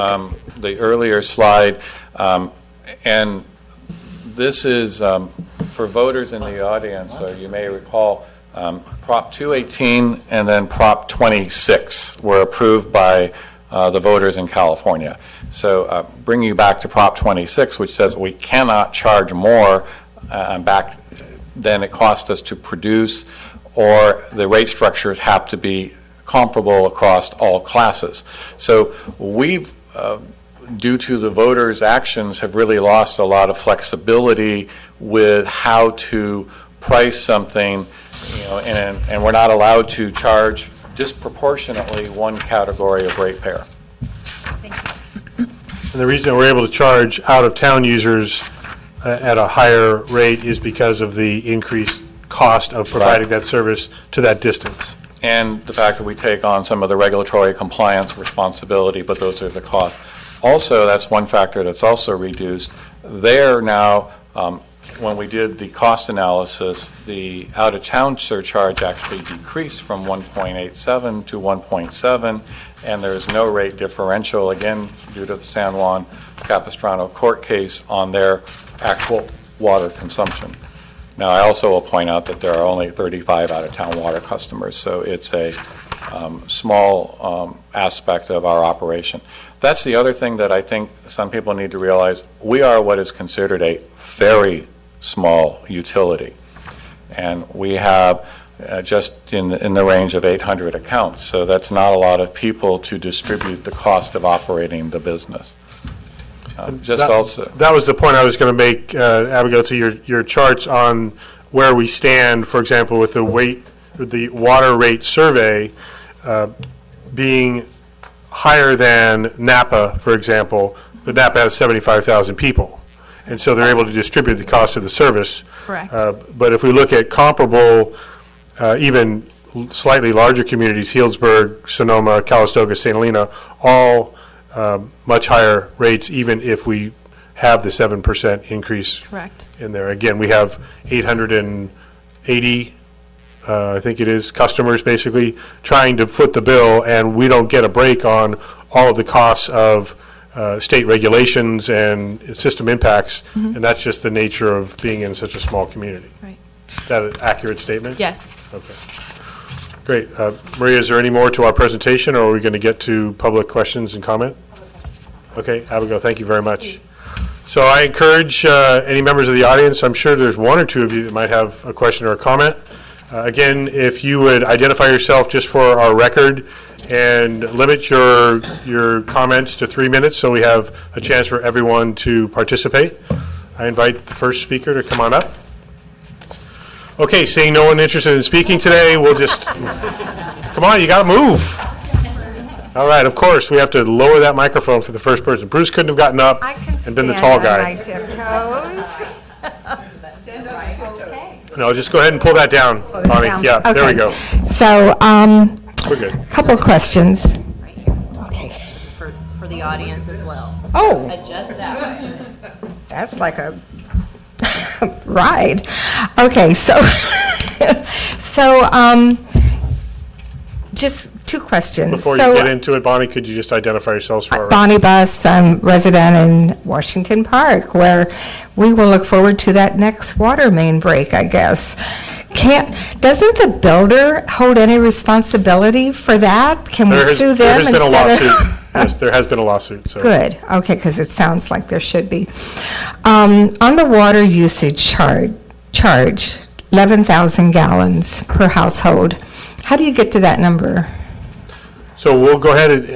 the earlier slide, and this is for voters in the audience, you may recall Prop 218 and then Prop 26 were approved by the voters in California. So bring you back to Prop 26, which says we cannot charge more back than it cost us to produce, or the rate structures have to be comparable across all classes. So we've, due to the voters' actions, have really lost a lot of flexibility with how to price something, and we're not allowed to charge disproportionately one category of ratepayer. And the reason we're able to charge out-of-town users at a higher rate is because of the increased cost of providing that service to that distance. And the fact that we take on some of the regulatory compliance responsibility, but those are the costs. Also, that's one factor that's also reduced. There now, when we did the cost analysis, the out-of-town surcharge actually decreased from 1.87 to 1.7, and there's no rate differential, again, due to the San Juan Capistrano court case on their actual water consumption. Now, I also will point out that there are only 35 out-of-town water customers, so it's a small aspect of our operation. That's the other thing that I think some people need to realize. We are what is considered a very small utility, and we have just in the range of 800 accounts, so that's not a lot of people to distribute the cost of operating the business. That was the point I was going to make, Abigail, to your charts on where we stand, for example, with the water rate survey being higher than Napa, for example. But Napa has 75,000 people, and so they're able to distribute the cost of the service. Correct. But if we look at comparable, even slightly larger communities, Healdsburg, Sonoma, Calistoga, St. Helena, all much higher rates, even if we have the 7% increase Correct. in there. Again, we have 880, I think it is, customers basically trying to foot the bill, and we don't get a break on all of the costs of state regulations and system impacts, and that's just the nature of being in such a small community. Right. Is that an accurate statement? Yes. Okay. Great. Maria, is there any more to our presentation, or are we going to get to public questions and comment? Okay, Abigail, thank you very much. So I encourage any members of the audience, I'm sure there's one or two of you that might have a question or a comment. Again, if you would identify yourself just for our record and limit your comments to 3 minutes so we have a chance for everyone to participate. I invite the first speaker to come on up. Okay, seeing no one interested in speaking today, we'll just, come on, you got to move. All right, of course, we have to lower that microphone for the first person. Bruce couldn't have gotten up and been the tall guy. No, just go ahead and pull that down, Bonnie. down. Yeah, there we Okay. go. So, We're good. couple questions. Just for the audience as well. Oh, Adjust that way. that's like a ride. Okay, so, just two questions. Before you get into it, Bonnie, could you just identify yourselves for our... Bonnie Buss, I'm resident in Washington Park, where we will look forward to that next water main break, I guess. Doesn't the builder hold any responsibility for that? Can we sue them There has been a instead lawsuit. of? Yes, there has been a lawsuit, so... Good, okay, because it sounds like there should be. On the water usage charge, 11,000 gallons per household, how do you get to that number? So we'll go ahead and,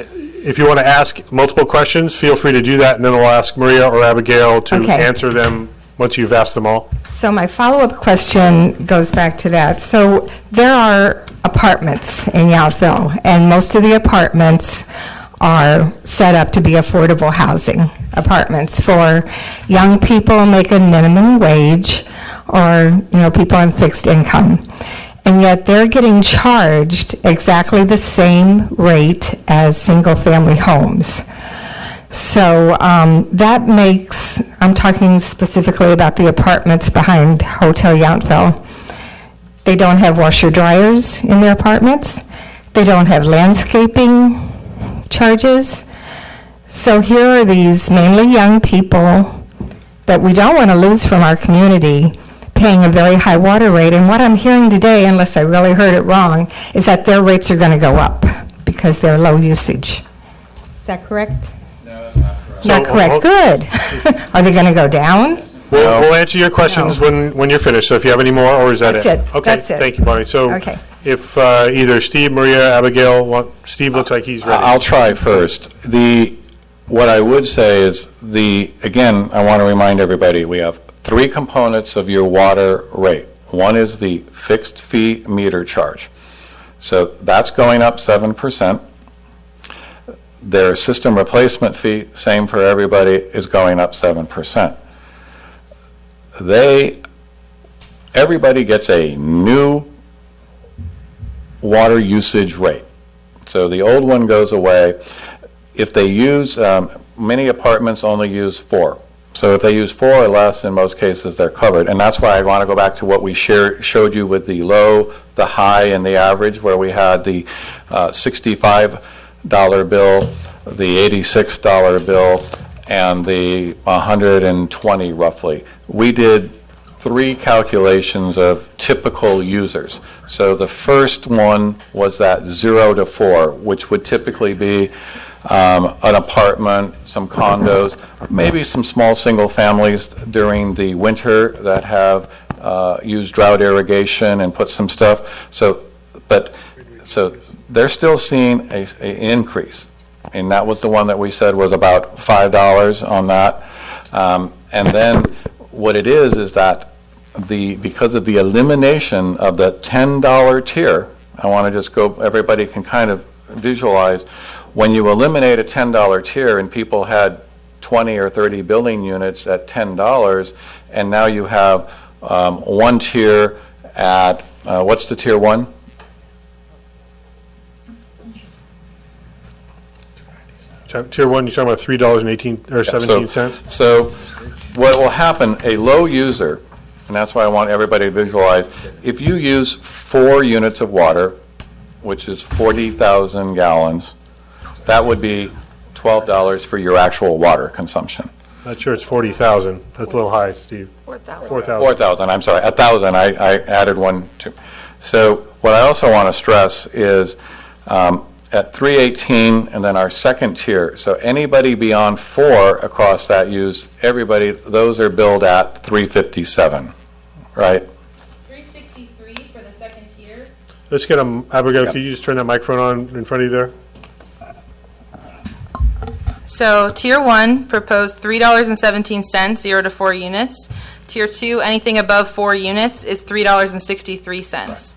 if you want to ask multiple questions, feel free to do that, and then we'll ask Maria or Abigail to Okay. answer them once you've asked them all. So my follow-up question goes back to that. So there are apartments in Yountville, and most of the apartments are set up to be affordable housing apartments for young people making minimum wage or, people on fixed income. And yet they're getting charged exactly the same rate as single-family homes. So that makes, I'm talking specifically about the apartments behind Hotel Yountville. They don't have washer dryers in their apartments. They don't have landscaping charges. So here are these mainly young people that we don't want to lose from our community paying a very high water rate. And what I'm hearing today, unless I really heard it wrong, is that their rates are going to go up because they're low usage. Is that correct? No, that's not correct. Not correct, good. Are they going to go down? We'll answer your questions when you're finished, so if you have any more, or is that That's it. Okay, That's it. thank you, Bonnie. So Okay. if either Steve, Maria, Abigail, Steve looks like he's ready. I'll try first. What I would say is again, I want to remind everybody, we have 3 components of your water rate. One is the fixed fee meter charge. So that's going up 7%. Their system replacement fee, same for everybody, is going up 7%. Everybody gets a new water usage rate. So the old one goes away. If they use, many apartments only use 4. So if they use 4 or less, in most cases, they're covered. And that's why I want to go back to what we showed you with the low, the high, and the average, where we had the $65 bill, the $86 bill, and the $120 roughly. We did 3 calculations of typical users. So the first one was that 0 to 4, which would typically be an apartment, some condos, maybe some small single families during the winter that have used drought irrigation and put some stuff. So they're still seeing an increase. And that was the one that we said was about $5 on that. And then what it is that because of the elimination of the $10 tier, I want to just go, everybody can kind of visualize, when you eliminate a $10 tier and people had 20 or 30 building units at $10, and now you have one tier at, what's the tier 1? Tier 1, you're talking about $3.18 or 17 cents? So what will happen, a low user, and that's why I want everybody to visualize, if you use 4 units of water, which is 40,000 gallons, that would be $12 for your actual water consumption. Not sure it's 40,000. That's a little high, Steve. 4,000. 4,000, I'm sorry, 1,000, I added one too. So what I also want to stress is, at 318, and then our second tier. So anybody beyond 4 across that use, everybody, those are billed at 357, right? 363 for the second tier. Let's get them, Abigail, could you just turn that microphone on in front of you there? So tier 1 proposed $3.17, 0 to 4 units. Tier 2, anything above 4 units, is $3.63.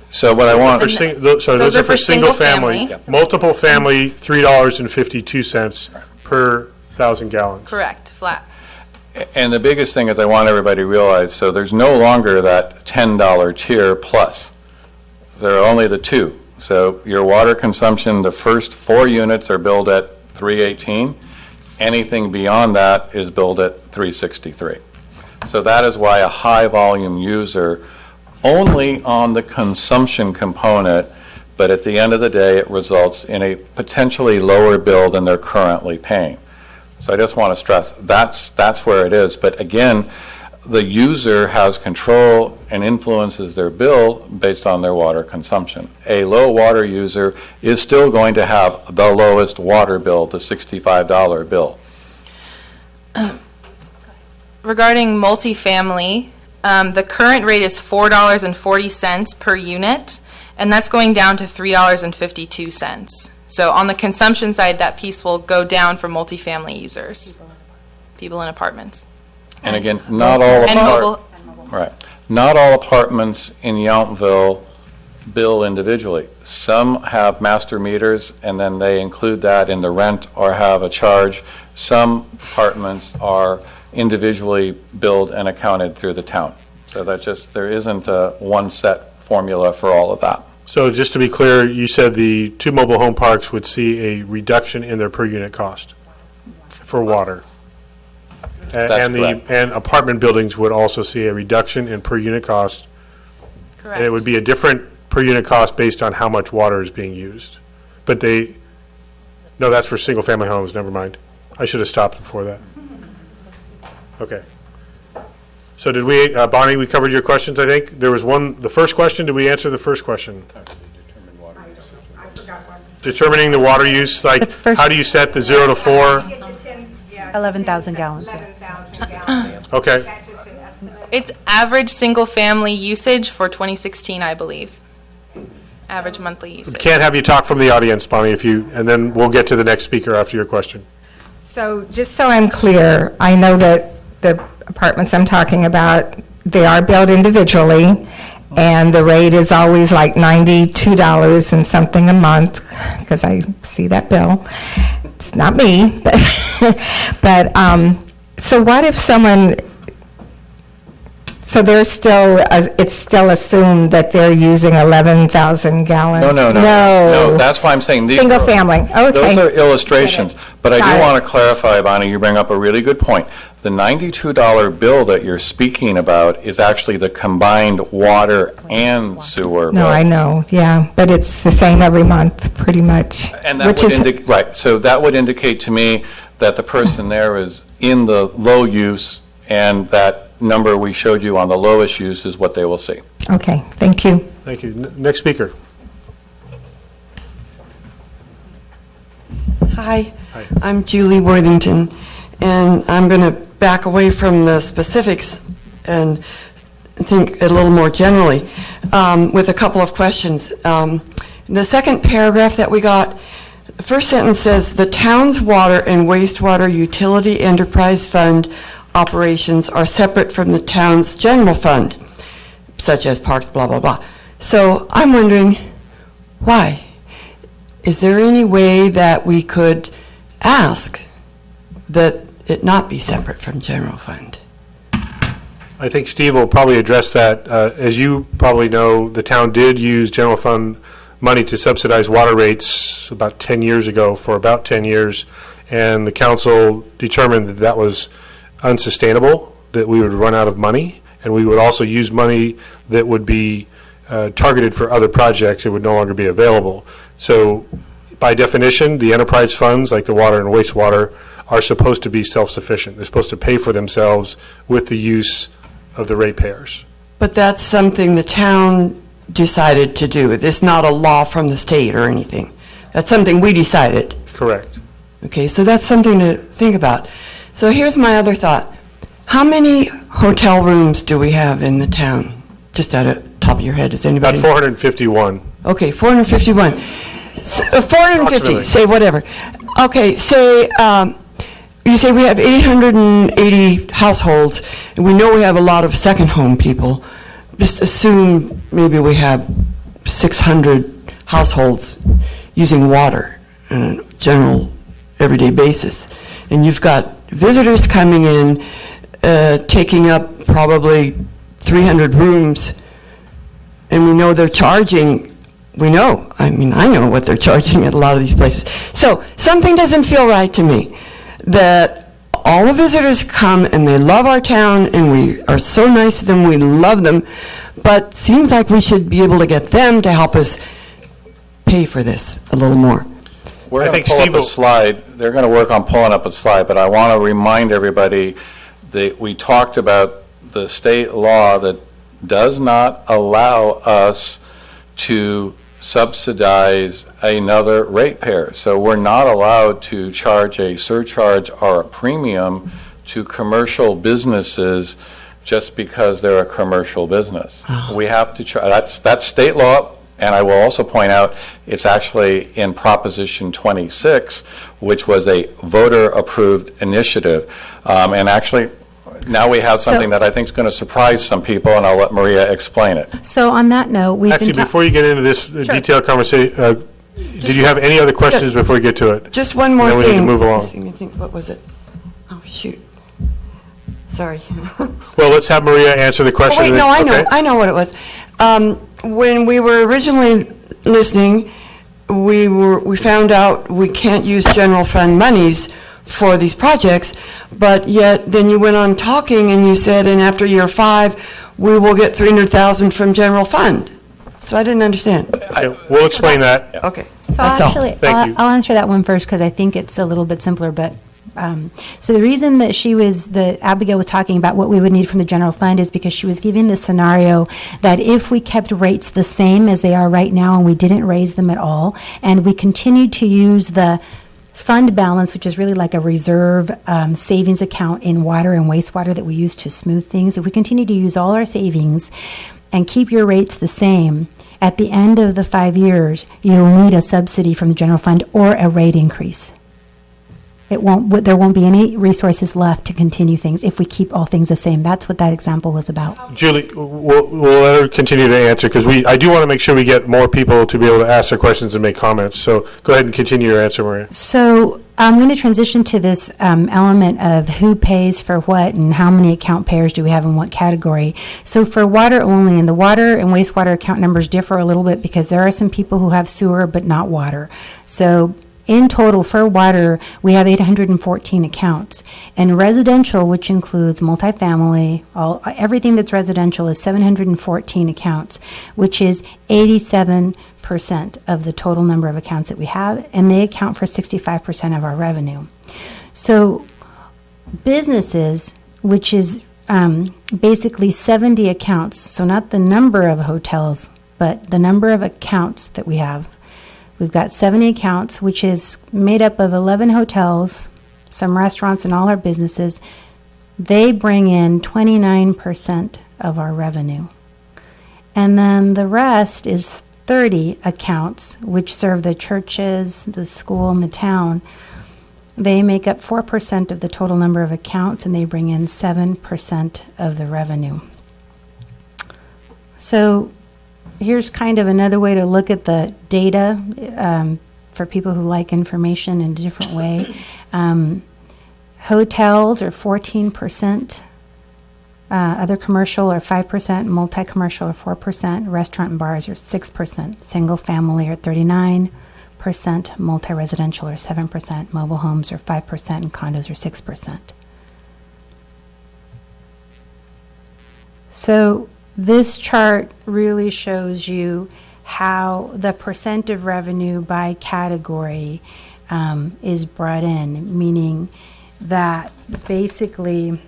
So what I want, So those are for single family. Multiple family, $3.52 per 1,000 gallons. Correct, flat. and the biggest thing is I want everybody to realize, so there's no longer that $10 tier plus. There are only the two. So your water consumption, the first 4 units are billed at $3.18. Anything beyond that is billed at $3.63. So that is why a high-volume user, only on the consumption component, but at the end of the day, it results in a potentially lower bill than they're currently paying. So I just want to stress, that's where it is. But again, the user has control and influences their bill based on their water consumption. A low water user is still going to have the lowest water bill, the $65 bill. Regarding multifamily, the current rate is $4.40 per unit, and that's going down to $3.52. So on the consumption side, that piece will go down for multifamily users, people in apartments. And again, not all apartments in Yountville bill individually. Some have master meters, and then they include that in the rent or have a charge. Some apartments are individually billed and accounted through the town. So that just, there isn't a one set formula for all of that. So just to be clear, you said the 2 mobile home parks would see a reduction in their per unit cost for water. That's correct. And apartment buildings would also see a reduction in per unit cost. Correct. And it would be a different per unit cost based on how much water is being used. But no, that's for single family homes, never mind. I should have stopped before that. Okay. So did we, Bonnie, we covered your questions, I think? There was one, the first question, did we answer the first question? Determining the water use, like, how do you set the 0 to 4? 11,000 gallons. Okay. It's average single-family usage for 2016, I believe. Average monthly usage. Can't have you talk from the audience, Bonnie, and then we'll get to the next speaker after your question. So just so I'm clear, I know that the apartments I'm talking about, they are billed individually, and the rate is always like $92 and something a month, because I see that bill. It's not me, but so what if someone, so they're still, it's still assumed that they're using 11,000 gallons? No, that's why I'm saying these Single family, okay. Those are illustrations. But I do want to clarify, Bonnie, you bring up a really good point. The $92 bill that you're speaking about is actually the combined water and sewer bill. No, I know, yeah, but it's the same every month, pretty much. And that would indicate, right, so that would indicate to me that the person there is in the low use, and that number we showed you on the lowest use is what they will see. Okay, thank you. Thank you. Next speaker. Hi, I'm Julie Worthington, and I'm going to back away from the specifics and think a little more generally with a couple of questions. The second paragraph that we got, the first sentence says, the town's water and wastewater utility enterprise fund operations are separate from the town's general fund, such as parks, blah, blah, blah. So I'm wondering, why? Is there any way that we could ask that it not be separate from general fund? I think Steve will probably address that. As you probably know, the town did use general fund money to subsidize water rates about 10 years ago for about 10 years, and the council determined that that was unsustainable, that we would run out of money, and we would also use money that would be targeted for other projects. It would no longer be available. So by definition, the enterprise funds, like the water and wastewater, are supposed to be self-sufficient. They're supposed to pay for themselves with the use of the ratepayers. But that's something the town decided to do. It's not a law from the state or anything. That's something we decided. Correct. Okay, so that's something to think about. So here's my other thought. How many hotel rooms do we have in the town? Just out of top of your head, does anybody? About 451. Okay, 451. 450, Approximately. say whatever. Okay, say, you say we have 880 households, and we know we have a lot of second home people. Just assume maybe we have 600 households using water on a general, everyday basis. And you've got visitors coming in, taking up probably 300 rooms, and we know they're charging, I know what they're charging at a lot of these places. So something doesn't feel right to me, that all the visitors come and they love our town and we are so nice to them, we love them, but seems like we should be able to get them to help us pay for this a little more. We're I going think to pull Steve up a will- slide. They're going to work on pulling up a slide, but I want to remind everybody that we talked about the state law that does not allow us to subsidize another ratepayer. So we're not allowed to charge a surcharge or a premium to commercial businesses just because they're a commercial business. We have to that's state law. And I will also point out, it's actually in Proposition 26, which was a voter-approved initiative. And actually, now we have something that I think is going to surprise some people, and I'll let Maria explain it. So on that note, we've Actually, been before you get into this detailed conversation, did you have any other questions before we get to it? Just one more And thing. then we need to move along. Let me think, what was it? Oh, shoot. Sorry. Well, let's have Maria answer the question. Oh, wait, and no, then- okay. I know what it was. When we were originally listening, we found out we can't use general fund monies for these projects, but yet then you went on talking and you said, and after year 5, we will get 300,000 from general fund. So I didn't understand. We'll explain that. Okay, So that's all. actually, Thank you. I'll answer that one first because I think it's a little bit simpler. But so the reason that Abigail was talking about what we would need from the general fund is because she was giving the scenario that if we kept rates the same as they are right now and we didn't raise them at all, and we continued to use the fund balance, which is really like a reserve savings account in water and wastewater that we use to smooth things, if we continue to use all our savings and keep your rates the same, at the end of the 5 years, you'll need a subsidy from the general fund or a rate increase. There won't be any resources left to continue things if we keep all things the same. That's what that example was about. Julie, we'll let her continue to answer because I do want to make sure we get more people to be able to ask their questions and make comments. So go ahead and continue your answer, Maria. So I'm going to transition to this element of who pays for what and how many account payers do we have in what category. So for water only, and the water and wastewater account numbers differ a little bit because there are some people who have sewer but not water. So in total, for water, we have 814 accounts. And residential, which includes multifamily, everything that's residential is 714 accounts, which is 87% of the total number of accounts that we have, and they account for 65% of our revenue. So businesses, which is basically 70 accounts, so not the number of hotels, but the number of accounts that we have. We've got 70 accounts, which is made up of 11 hotels, some restaurants, and all our businesses. They bring in 29% of our revenue. And then the rest is 30 accounts, which serve the churches, the school, and the town. They make up 4% of the total number of accounts, and they bring in 7% of the revenue. So here's kind of another way to look at the data for people who like information in a different way. Hotels are 14%, other commercial are 5%, multi-commercial are 4%, restaurant and bars are 6%, single family are 39%, multi-residential are 7%, mobile homes are 5%, and condos are 6%. So this chart really shows you how the percent of revenue by category is brought in, meaning that basically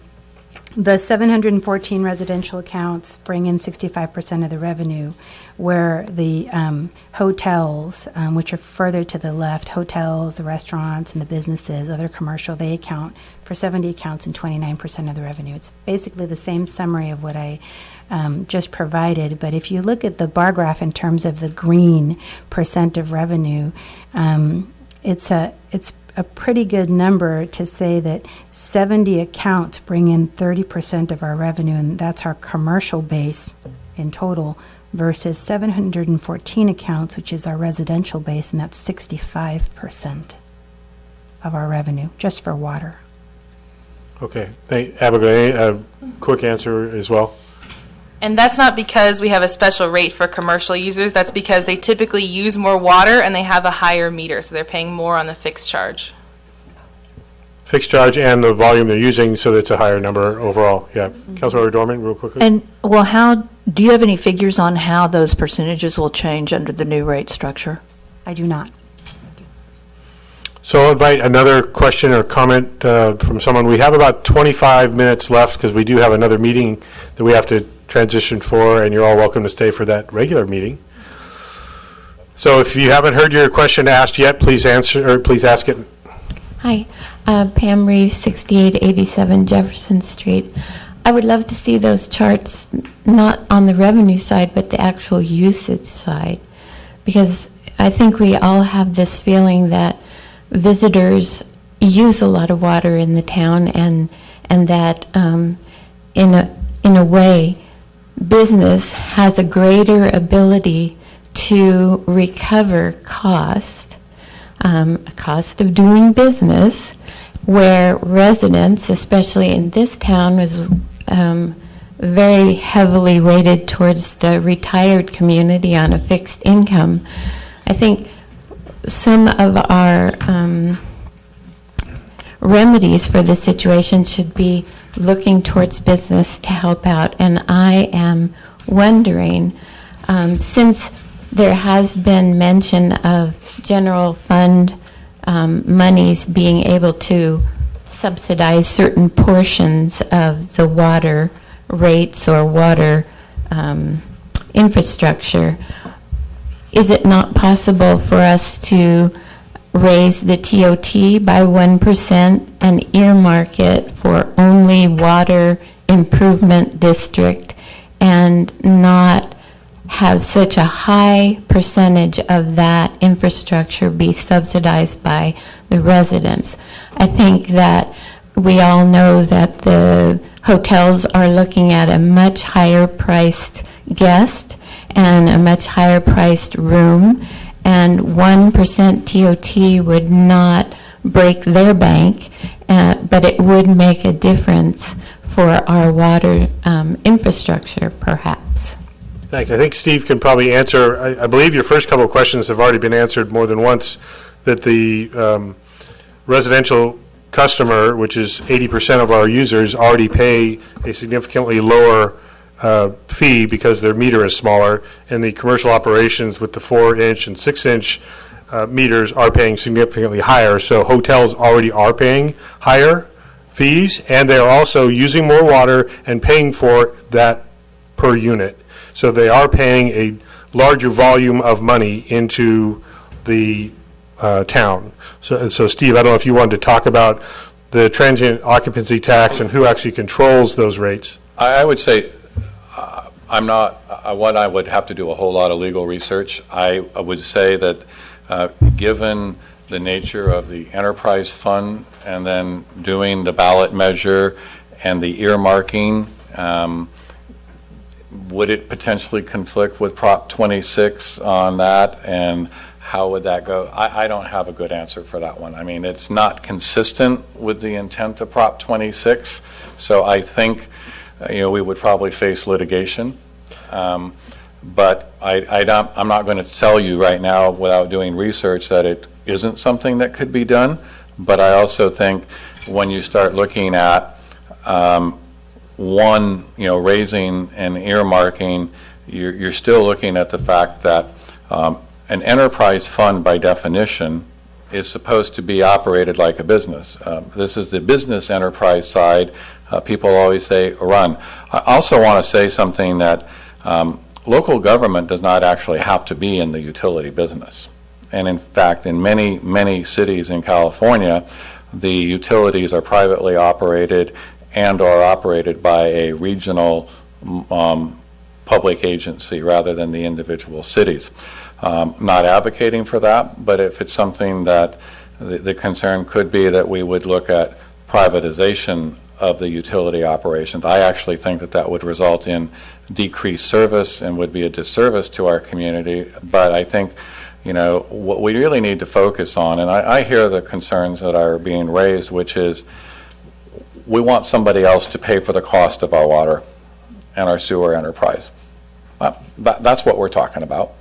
The 714 residential accounts bring in 65% of the revenue, where the hotels, which are further to the left, hotels, the restaurants, and the businesses, other commercial, they account for 70 accounts and 29% of the revenue. It's basically the same summary of what I just provided, but if you look at the bar graph in terms of the green percent of revenue, it's a pretty good number to say that 70 accounts bring in 30% of our revenue, and that's our commercial base in total, versus 714 accounts, which is our residential base, and that's 65% of our revenue, just for water. Okay. Abigail, a quick answer as well? And that's not because we have a special rate for commercial users. That's because they typically use more water and they have a higher meter, so they're paying more on the fixed charge. Fixed charge and the volume they're using, so that's a higher number overall. Yeah. Councilmember Dorman, real quickly. And, well, do you have any figures on how those percentages will change under the new rate structure? I do not. So I'll invite another question or comment from someone. We have about 25 minutes left because we do have another meeting that we have to transition for, and you're all welcome to stay for that regular meeting. So if you haven't heard your question asked yet, please answer, or please ask it. Hi, Pam Reeves, 6887 Jefferson Street. I would love to see those charts, not on the revenue side, but the actual usage side, because I think we all have this feeling that visitors use a lot of water in the town, and that in a way, business has a greater ability to recover cost of doing business, where residents, especially in this town, was very heavily weighted towards the retired community on a fixed income. I think some of our remedies for the situation should be looking towards business to help out. And I am wondering, since there has been mention of general fund monies being able to subsidize certain portions of the water rates or water infrastructure, is it not possible for us to raise the TOT by 1% and earmark it for only water improvement district and not have such a high percentage of that infrastructure be subsidized by the residents? I think that we all know that the hotels are looking at a much higher priced guest and a much higher priced room, and 1% TOT would not break their bank, but it would make a difference for our water infrastructure, perhaps. Thanks. I think Steve can probably answer. I believe your first couple of questions have already been answered more than once, that the residential customer, which is 80% of our users, already pay a significantly lower fee because their meter is smaller, and the commercial operations with the 4-inch and 6-inch meters are paying significantly higher. So hotels already are paying higher fees, and they are also using more water and paying for that per unit. So they are paying a larger volume of money into the town. So Steve, I don't know if you wanted to talk about the transient occupancy tax and who actually controls those rates. I would say I'm not one. I would have to do a whole lot of legal research. I would say that given the nature of the enterprise fund and then doing the ballot measure and the earmarking, would it potentially conflict with Prop 26 on that, and how would that go? I don't have a good answer for that one. I mean, it's not consistent with the intent of Prop 26, so I think we would probably face litigation. But I'm not going to tell you right now without doing research that it isn't something that could be done. But I also think when you start looking at raising and earmarking, you're still looking at the fact that an enterprise fund, by definition, is supposed to be operated like a business. This is the business enterprise side. People always say run. I also want to say something that local government does not actually have to be in the utility business. And in fact, in many, many cities in California, the utilities are privately operated and are operated by a regional public agency rather than the individual cities. Not advocating for that, but if it's something that the concern could be that we would look at privatization of the utility operations. I actually think that that would result in decreased service and would be a disservice to our community. But I think, you know, what we really need to focus on, and I hear the concerns that are being raised, which is we want somebody else to pay for the cost of our water and our sewer enterprise. That's what we're talking about.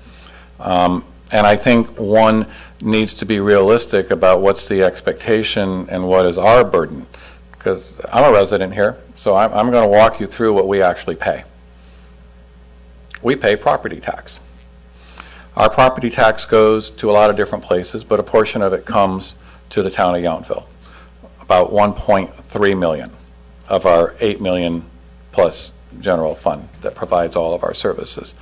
And I think one needs to be realistic about what's the expectation and what is our burden. Because I'm a resident here, so I'm going to walk you through what we actually pay. We pay property tax. Our property tax goes to a lot of different places, but a portion of it comes to the town of Yountville. About 1.3 million of our 8 million plus general fund that provides all of our services.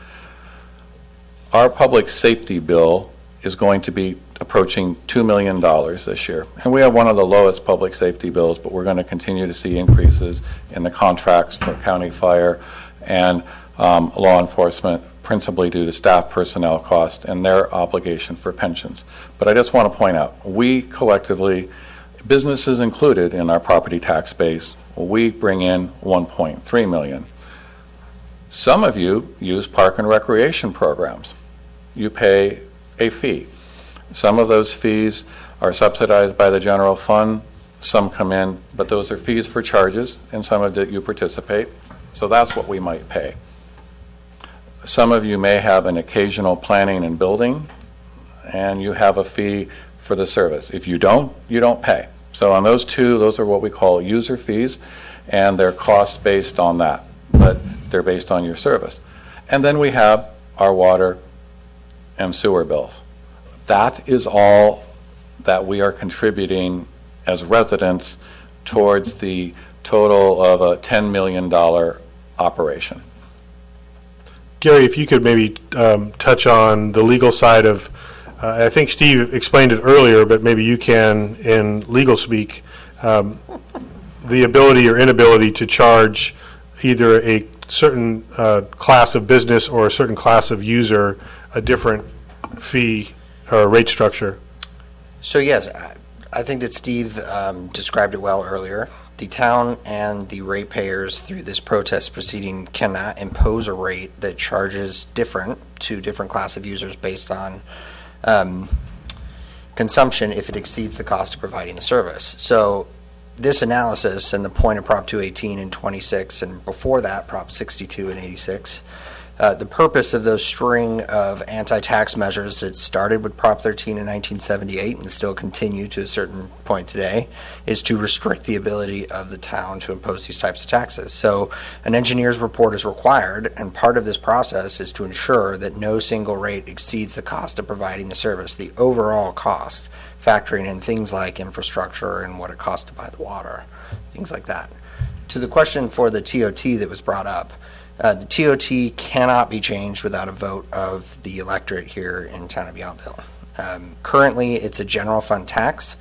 Our public safety bill is going to be approaching $2 million this year. And we have one of the lowest public safety bills, but we're going to continue to see increases in the contracts for county fire and law enforcement, principally due to staff personnel cost and their obligation for pensions. But I just want to point out, we collectively, businesses included in our property tax base, we bring in 1.3 million. Some of you use park and recreation programs. You pay a fee. Some of those fees are subsidized by the general fund. Some come in, but those are fees for charges, and some of it you participate. So that's what we might pay. Some of you may have an occasional planning and building, and you have a fee for the service. If you don't, you don't pay. So on those two, those are what we call user fees, and they're costs based on that, but they're based on your service. And then we have our water and sewer bills. That is all that we are contributing as residents towards the total of a $10 million operation. Gary, if you could maybe touch on the legal side of, I think Steve explained it earlier, but maybe you can in legal speak, the ability or inability to charge either a certain class of business or a certain class of user a different fee or rate structure. So yes, I think that Steve described it well earlier. The town and the ratepayers through this protest proceeding cannot impose a rate that charges different to different class of users based on consumption if it exceeds the cost of providing the service. So this analysis and the point of Prop 218 and 26 and before that Prop 62 and 86, the purpose of those string of anti-tax measures that started with Prop 13 in 1978 and still continue to a certain point today is to restrict the ability of the town to impose these types of taxes. So an engineer's report is required, and part of this process is to ensure that no single rate exceeds the cost of providing the service, the overall cost, factoring in things like infrastructure and what it costs to buy the water, things like that. To the question for the TOT that was brought up, the TOT cannot be changed without a vote of the electorate here in town of Yountville. Currently, it's a general fund tax,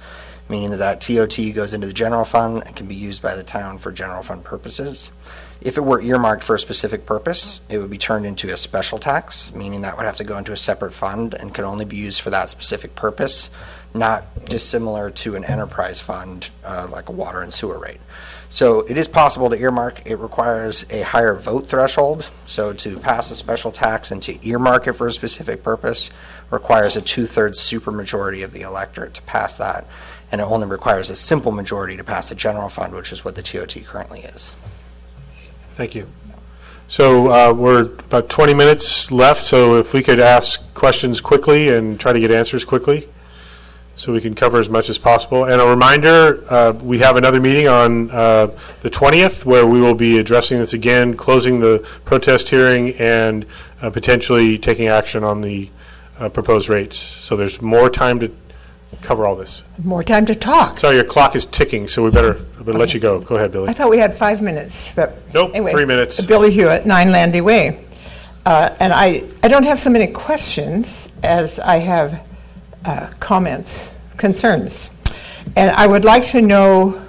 meaning that TOT goes into the general fund and can be used by the town for general fund purposes. If it were earmarked for a specific purpose, it would be turned into a special tax, meaning that would have to go into a separate fund and could only be used for that specific purpose, not dissimilar to an enterprise fund like a water and sewer rate. So it is possible to earmark. It requires a higher vote threshold. So to pass a special tax and to earmark it for a specific purpose requires a 2/3 supermajority of the electorate to pass that. And it only requires a simple majority to pass the general fund, which is what the TOT currently is. Thank you. So we're about 20 minutes left, so if we could ask questions quickly and try to get answers quickly, so we can cover as much as possible. And a reminder, we have another meeting on the 20th where we will be addressing this again, closing the protest hearing and potentially taking action on the proposed rates. So there's more time to cover all this. More time to talk. Sorry, your clock is ticking, so we better let you go. Go ahead, Billy. I thought we had 5 minutes, but Nope, anyway, 3 minutes. Billy Hewitt, 9 Landy Way. And I don't have so many questions as I have comments, concerns. And I would like to know,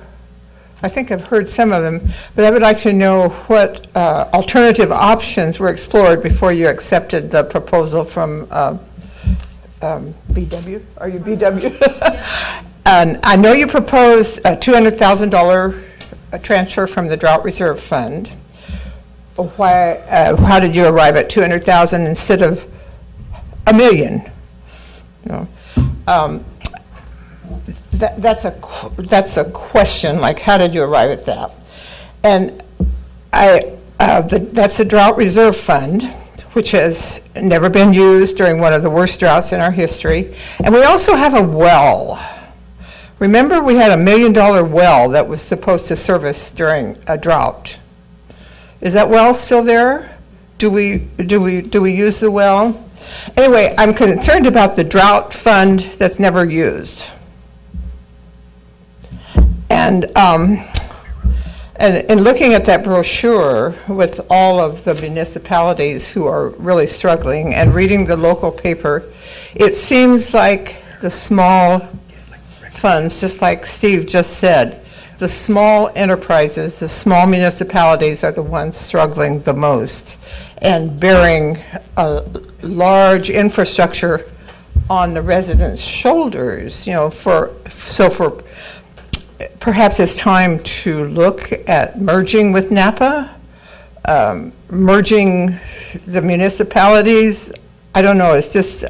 I think I've heard some of them, but I would like to know what alternative options were explored before you accepted the proposal from BW? Are you BW? And I know you proposed a $200,000 transfer from the Drought Reserve Fund. Why? How did you arrive at $200,000 instead of $1 million? You know, that's a question. Like, how did you arrive at that? And that's the Drought Reserve Fund, which has never been used during one of the worst droughts in our history. And we also have a well. Remember, we had $1 million well that was supposed to service during a drought. Is that well still there? Do we use the well? Anyway, I'm concerned about the drought fund that's never used. And in looking at that brochure with all of the municipalities who are really struggling and reading the local paper, it seems like the small funds, just like Steve just said, the small enterprises, the small municipalities are the ones struggling the most and bearing a large infrastructure on the residents' shoulders. You know, so perhaps it's time to look at merging with Napa, merging the municipalities. I don't know. It's just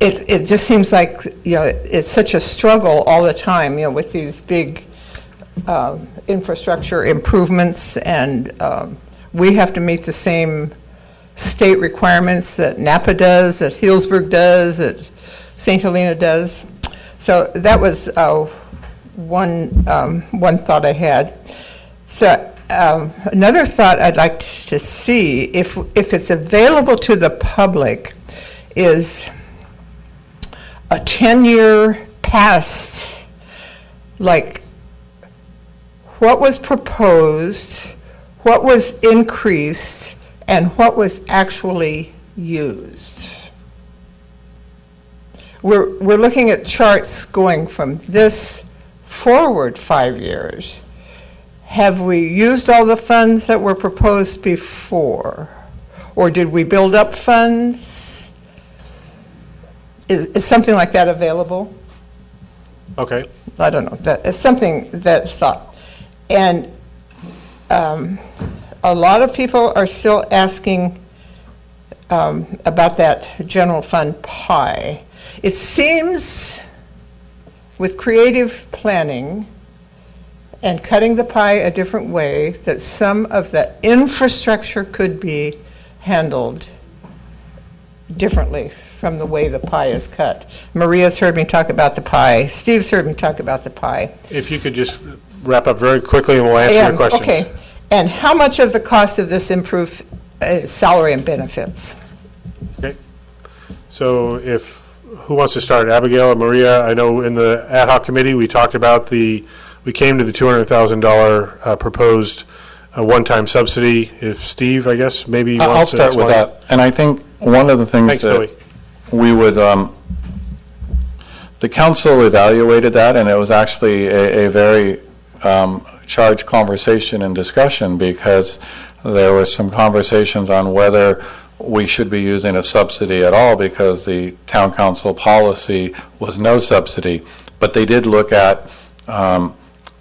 it just seems like, you know, it's such a struggle all the time, you know, with these big infrastructure improvements, and we have to meet the same state requirements that Napa does, that Healdsburg does, that St. Helena does. So that was one thought I had. So another thought I'd like to see, if it's available to the public, is a 10-year past, like what was proposed, what was increased, and what was actually used. We're looking at charts going from this forward 5 years. Have we used all the funds that were proposed before? Or did we build up funds? Is something like that available? Okay. I don't know. It's something that's thought. And a lot of people are still asking about that general fund pie. It seems with creative planning and cutting the pie a different way that some of the infrastructure could be handled differently from the way the pie is cut. Maria's heard me talk about the pie. Steve's heard me talk about the pie. If you could just wrap up very quickly and we'll answer your questions. Okay. And how much of the cost of this improved salary and benefits? Okay. So who wants to start? Abigail or Maria? I know in the ad hoc committee we talked about we came to the $200,000 proposed one-time subsidy. If Steve, I guess, maybe I'll wants to start with explain. that. And I think one of the things Thanks, that Billy. we would, the council evaluated that, and it was actually a very charged conversation and discussion, because there was some conversations on whether we should be using a subsidy at all, because the town council policy was no subsidy. But they did look at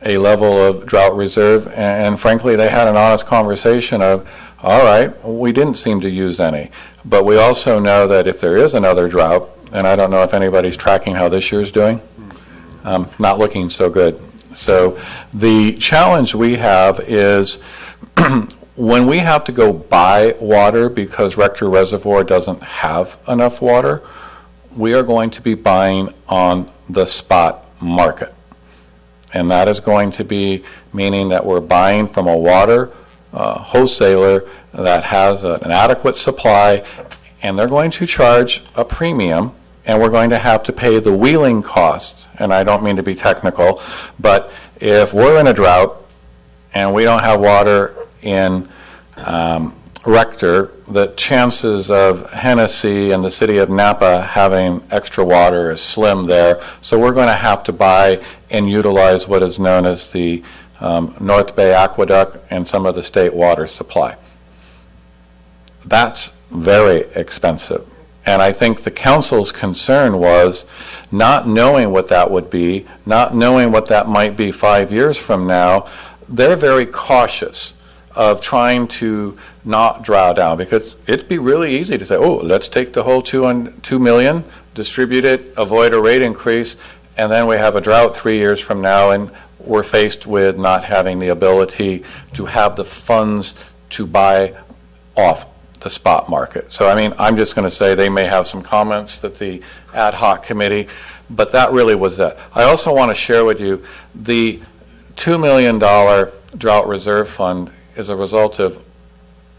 a level of drought reserve, and frankly, they had an honest conversation of, all right, we didn't seem to use any. But we also know that if there is another drought, and I don't know if anybody's tracking how this year's doing, not looking so good. So the challenge we have is when we have to go buy water because Rector Reservoir doesn't have enough water, we are going to be buying on the spot market. And that is going to be meaning that we're buying from a water wholesaler that has an adequate supply, and they're going to charge a premium and we're going to have to pay the wheeling costs. And I don't mean to be technical, but if we're in a drought and we don't have water in Rector, the chances of Hennessy and the city of Napa having extra water is slim there. So we're going to have to buy and utilize what is known as the North Bay Aqueduct and some of the state water supply. That's very expensive. And I think the council's concern was not knowing what that would be, not knowing what that might be 5 years from now. They're very cautious of trying to not draw down, because it'd be really easy to say, oh, let's take the whole 2 million, distribute it, avoid a rate increase, and then we have a drought 3 years from now, and we're faced with not having the ability to have the funds to buy off the spot market. So, I mean, I'm just going to say they may have some comments that the ad hoc committee, but that really was that. I also want to share with you the $2 million drought reserve fund is a result of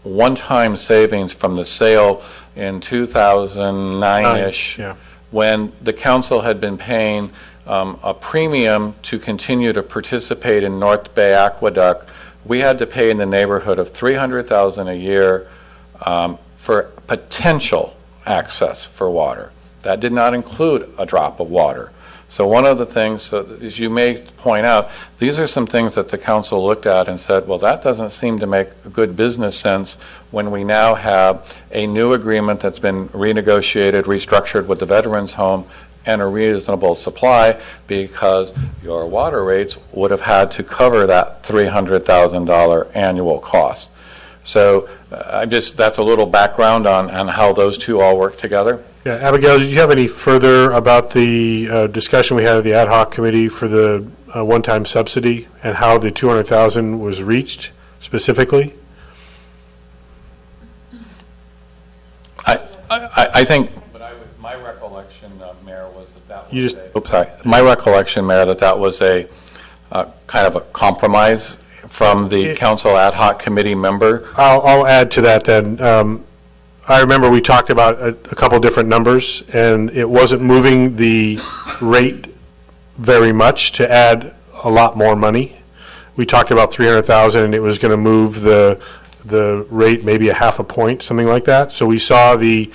one-time savings from the sale in 2009-ish, when the council had been paying a premium to continue to participate in North Bay Aqueduct. We had to pay in the neighborhood of $300,000 a year for potential access for water. That did not include a drop of water. So one of the things, as you may point out, these are some things that the council looked at and said, well, that doesn't seem to make good business sense when we now have a new agreement that's been renegotiated, restructured with the Veterans Home and a reasonable supply, because your water rates would have had to cover that $300,000 annual cost. So that's a little background on how those two all work together. Yeah, Abigail, did you have any further about the discussion we had at the ad hoc committee for the one-time subsidy and how the $200,000 was reached specifically? I think. But my recollection, Mayor, was that was my recollection, Mayor, that was a kind of a compromise from the council ad hoc committee member. I'll add to that then. I remember we talked about a couple different numbers, and it wasn't moving the rate very much to add a lot more money. We talked about $300,000, and it was going to move the rate maybe a half a point, something like that. So we saw the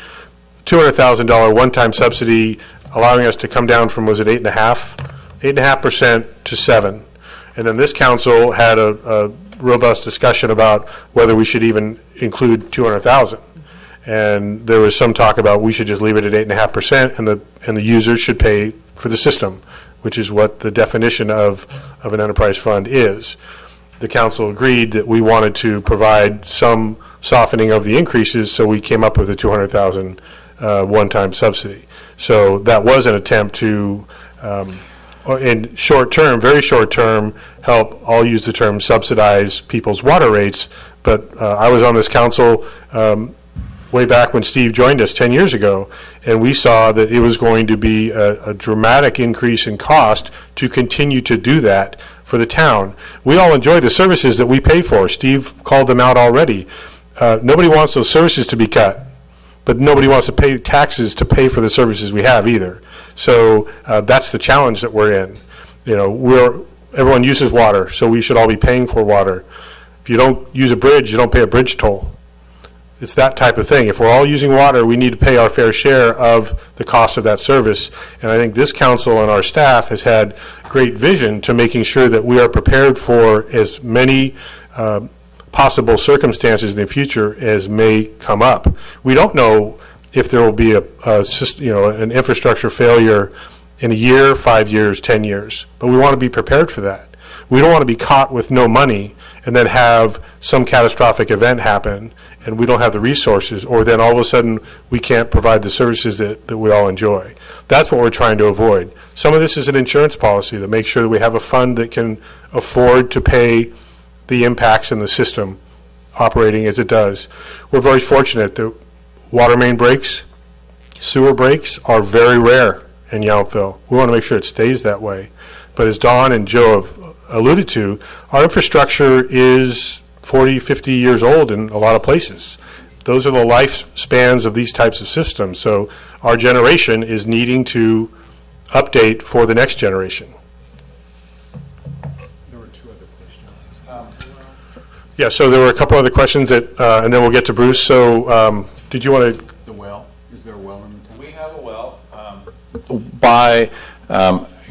$200,000 one-time subsidy allowing us to come down from, was it 8.5% to 7%. And then this council had a robust discussion about whether we should even include $200,000. And there was some talk about we should just leave it at 8.5%, and the users should pay for the system, which is what the definition of an enterprise fund is. The council agreed that we wanted to provide some softening of the increases, so we came up with a $200,000 one-time subsidy. So that was an attempt to, in short term, very short term, help, I'll use the term, subsidize people's water rates. But I was on this council way back when Steve joined us 10 years ago, and we saw that it was going to be a dramatic increase in cost to continue to do that for the town. We all enjoy the services that we pay for. Steve called them out already. Nobody wants those services to be cut, but nobody wants to pay taxes to pay for the services we have either. So that's the challenge that we're in. You know, everyone uses water, so we should all be paying for water. If you don't use a bridge, you don't pay a bridge toll. It's that type of thing. If we're all using water, we need to pay our fair share of the cost of that service. And I think this council and our staff has had great vision to making sure that we are prepared for as many possible circumstances in the future as may come up. We don't know if there will be an infrastructure failure in a year, 5 years, 10 years, but we want to be prepared for that. We don't want to be caught with no money and then have some catastrophic event happen and we don't have the resources, or then all of a sudden we can't provide the services that we all enjoy. That's what we're trying to avoid. Some of this is an insurance policy to make sure that we have a fund that can afford to pay the impacts in the system operating as it does. We're very fortunate that water main breaks, sewer breaks are very rare in Yountville. We want to make sure it stays that way. But as Dawn and Joe have alluded to, our infrastructure is 40, 50 years old in a lot of places. those are the lifespans of these types of systems. So our generation is needing to update for the next generation. There were two other questions. Yeah, so there were a couple other questions that, and then we'll get to Bruce. So did you want to? The well, is there a well in the town? We have a well. By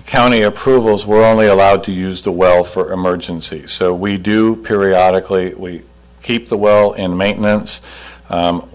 county approvals, we're only allowed to use the well for emergency. So we do periodically, we keep the well in maintenance.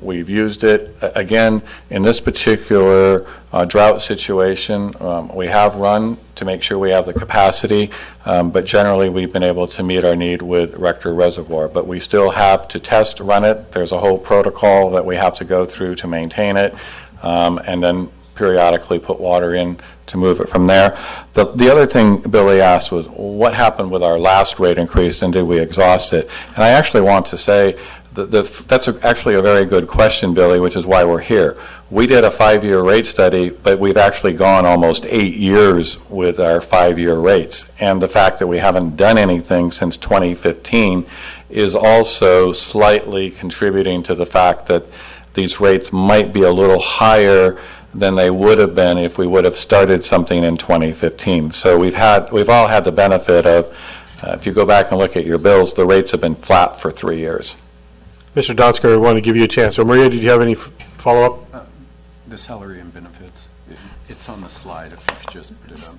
We've used it. Again, in this particular drought situation, we have run to make sure we have the capacity, but generally we've been able to meet our need with Rector Reservoir. But we still have to test run it. There's a whole protocol that we have to go through to maintain it, and then periodically put water in to move it from there. The other thing Billy asked was, what happened with our last rate increase and did we exhaust it? And I actually want to say that's actually a very good question, Billy, which is why we're here. We did a 5-year rate study, but we've actually gone almost 8 years with our 5-year rates. And the fact that we haven't done anything since 2015 is also slightly contributing to the fact that these rates might be a little higher than they would have been if we would have started something in 2015. So we've all had the benefit of, if you go back and look at your bills, the rates have been flat for 3 years. Mr. Donsker, I want to give you a chance. So Maria, did you have any follow-up? The salary and benefits, it's on the slide, if you could just put it up.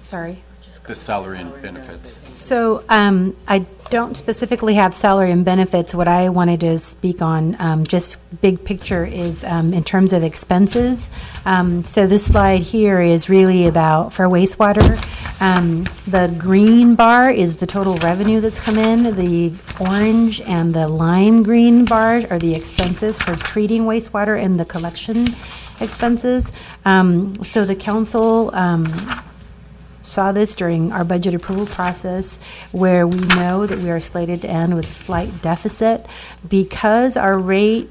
Sorry. The salary and benefits. So I don't specifically have salary and benefits. What I wanted to speak on, just big picture, is in terms of expenses. So this slide here is really about, for wastewater, the green bar is the total revenue that's come in. The orange and the lime green bars are the expenses for treating wastewater and the collection expenses. So the council saw this during our budget approval process, where we know that we are slated to end with a slight deficit because our rate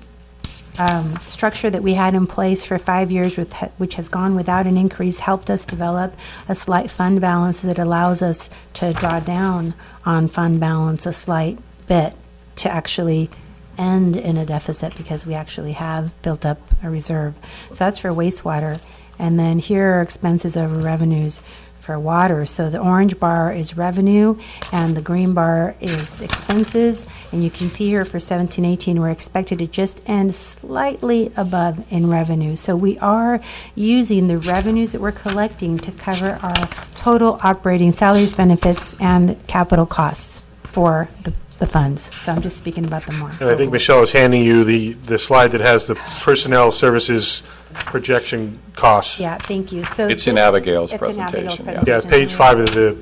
structure that we had in place for 5 years, which has gone without an increase, helped us develop a slight fund balance that allows us to draw down on fund balance a slight bit to actually end in a deficit, because we actually have built up a reserve. So that's for wastewater. And then here are expenses over revenues for water. So the orange bar is revenue and the green bar is expenses. And you can see here for 17-18, we're expected to just end slightly above in revenue. So we are using the revenues that we're collecting to cover our total operating salaries, benefits, and capital costs for the funds. So I'm just speaking about them more. And I think Michelle is handing you the slide that has the personnel services projection costs. Yeah, thank you. So It's in Abigail's it's in Abigail's presentation. Yeah, page 5 of the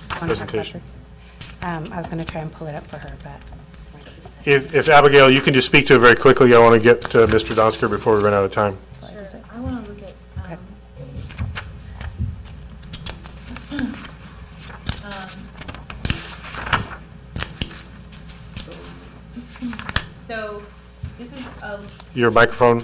presentation. I was going to try and pull it up for her, but it's my piece. If Abigail, you can just speak to it very quickly. I want to get to Mr. Donsker before we run out of time. I want to look at, So this is a Your microphone.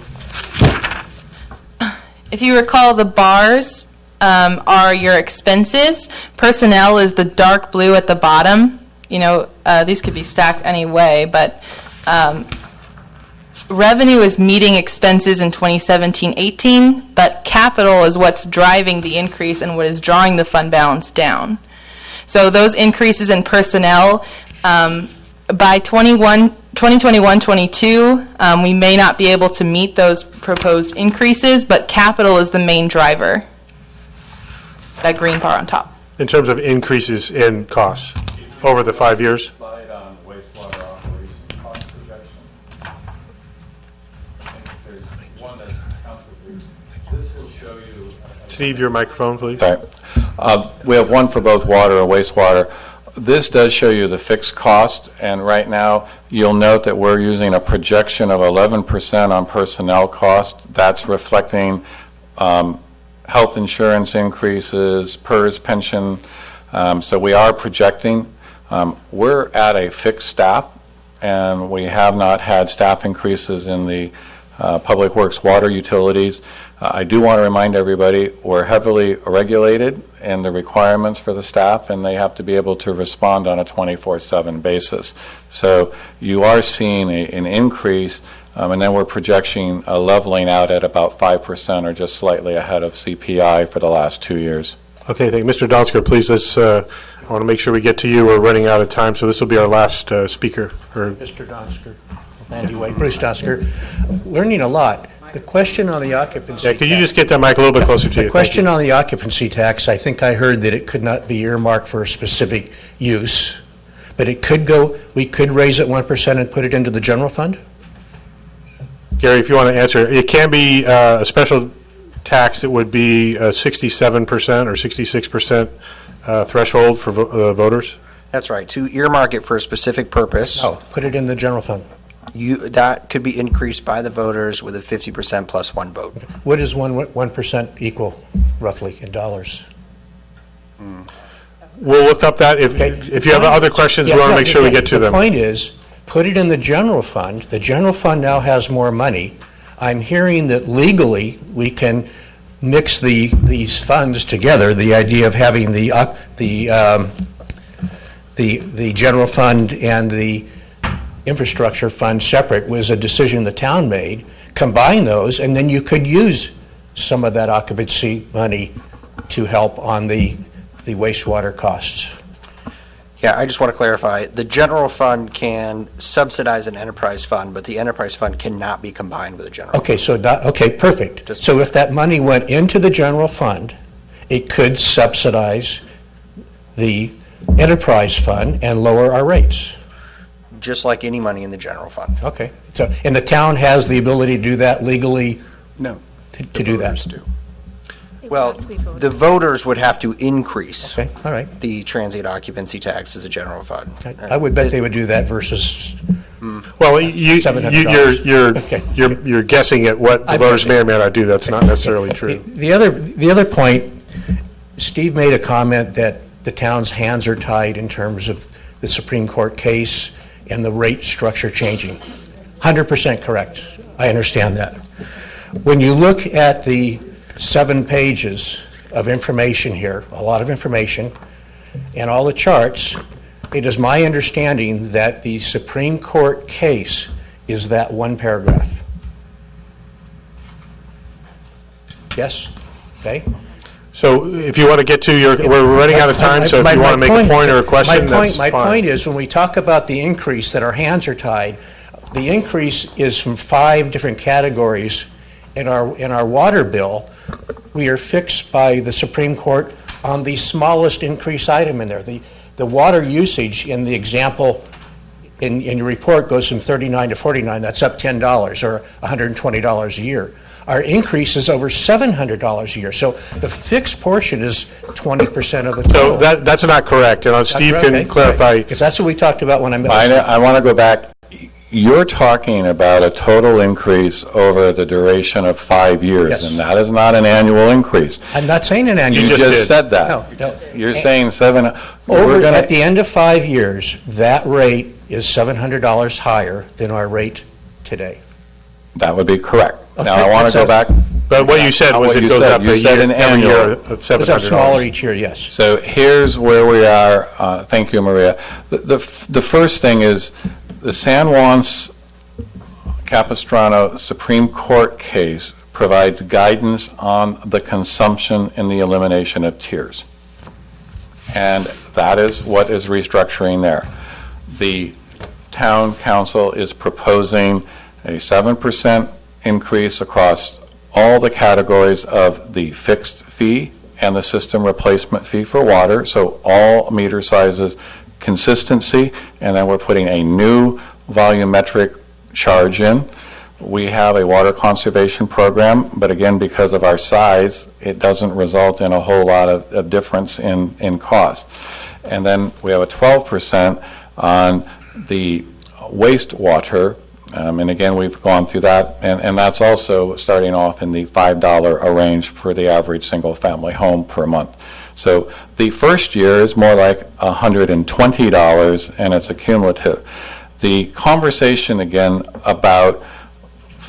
If you recall, the bars are your expenses. Personnel is the dark blue at the bottom. You know, these could be stacked any way, but revenue is meeting expenses in 2017-18, but capital is what's driving the increase and what is drawing the fund balance down. So those increases in personnel, by 2021-22, we may not be able to meet those proposed increases, but capital is the main driver. That green bar on top. In terms of increases in costs over the 5 years. Slide on wastewater operation cost projection. I think there's one that counts as this will show you. Steve, your microphone, please. Sorry. We have one for both water and wastewater. This does show you the fixed cost, and right now you'll note that we're using a projection of 11% on personnel cost. That's reflecting health insurance increases, PERS pension. So we are projecting. We're at a fixed staff, and we have not had staff increases in the Public Works water utilities. I do want to remind everybody we're heavily regulated, in the requirements for the staff, and they have to be able to respond on a 24/7 basis. So you are seeing an increase, and then we're projecting a leveling out at about 5% or just slightly ahead of CPI for the last 2 years. Okay, thank you. Mr. Donsker, please, I want to make sure we get to you. We're running out of time, so this will be our last speaker. Mr. Donsker, Andy White, Bruce Donsker, learning a lot. The question on the occupancy Yeah, could you just get that mic a little bit closer to you? The question on the occupancy tax, I think I heard that it could not be earmarked for a specific use, but it could go, we could raise it 1% and put it into the general fund? Gary, if you want to answer, it can be a special tax that would be 67% or 66% threshold for voters? That's right. To earmark it for a specific purpose. No, put it in the general fund. That could be increased by the voters with a 50% plus one vote. What does 1% equal, roughly, in dollars? We'll look up that. If you have other questions, we want to make sure we get to them. The point is, put it in the general fund. The general fund now has more money. I'm hearing that legally we can mix these funds together. The idea of having the general fund and the infrastructure fund separate was a decision the town made. Combine those, and then you could use some of that occupancy money to help on the wastewater costs. Yeah, I just want to clarify. The general fund can subsidize an enterprise fund, but the enterprise fund cannot be combined with a general Okay, so okay, perfect. So if that money went into the general fund, it could subsidize the enterprise fund and lower our rates. Just like any money in the general fund. Okay. So, and the town has the ability to do that legally? No. To do that? Well, the voters would have to increase all right. the transient occupancy tax as a general fund. I would bet they would do that versus Well, you're guessing at what the voters may or may not do. That's not necessarily true. The other point, Steve made a comment that the town's hands are tied in terms of the Supreme Court case and the rate structure changing. 100% correct. I understand that. When you look at the 7 pages of information here, a lot of information, and all the charts, it is my understanding that the Supreme Court case is that one paragraph. Yes? Okay? So if you want to get to we're running out of time, so if you want to make a point or a question, that's fine. My point is, when we talk about the increase, that our hands are tied, the increase is from 5 different categories. In our water bill, we are fixed by the Supreme Court on the smallest increase item in there. The water usage in the example in your report goes from 39 to 49. That's up $10 or $120 a year. Our increase is over $700 a year. So the fixed portion is 20% of the total. So that's not correct, and Steve can clarify. Because that's what we talked about when I want to go back. You're talking about a total increase over the duration of 5 years, Yes. and that is not an annual increase. I'm not saying an annual. You just said that. No. You're saying at the end of 5 years, that rate is $700 higher than our rate today. That would be correct. Okay, Now I want to go back. But what you said was it goes up You said an every year annual. of $700. It's up smaller each year, yes. So here's where we are. Thank you, Maria. The first thing is the San Juan Capistrano Supreme Court case provides guidance on the consumption and the elimination of tiers. And that is what is restructuring there. The town council is proposing a 7% increase across all the categories of the fixed fee and the system replacement fee for water, so all meter sizes, consistency, and then we're putting a new volumetric charge in. We have a water conservation program, but again, because of our size, it doesn't result in a whole lot of difference in cost. And then we have a 12% on the wastewater, and again, we've gone through that, and that's also starting off in the $5 a range for the average single-family home per month. So the first year is more like $120, and it's accumulative. The conversation, again, about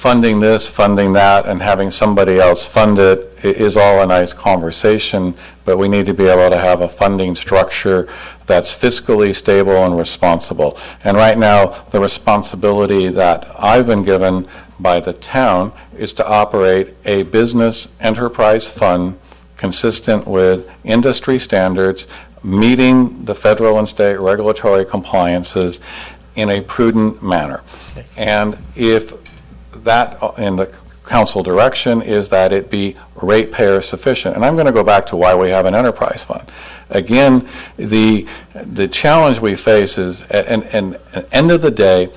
funding this, funding that, and having somebody else fund it is all a nice conversation, but we need to be able to have a funding structure that's fiscally stable and responsible. And right now, the responsibility that I've been given by the town is to operate a business enterprise fund consistent with industry standards, meeting the federal and state regulatory compliances in a prudent manner. And if that, in the council direction, is that it be ratepayer sufficient. And I'm going to go back to why we have an enterprise fund. Again, the challenge we face is, and at the end of the day,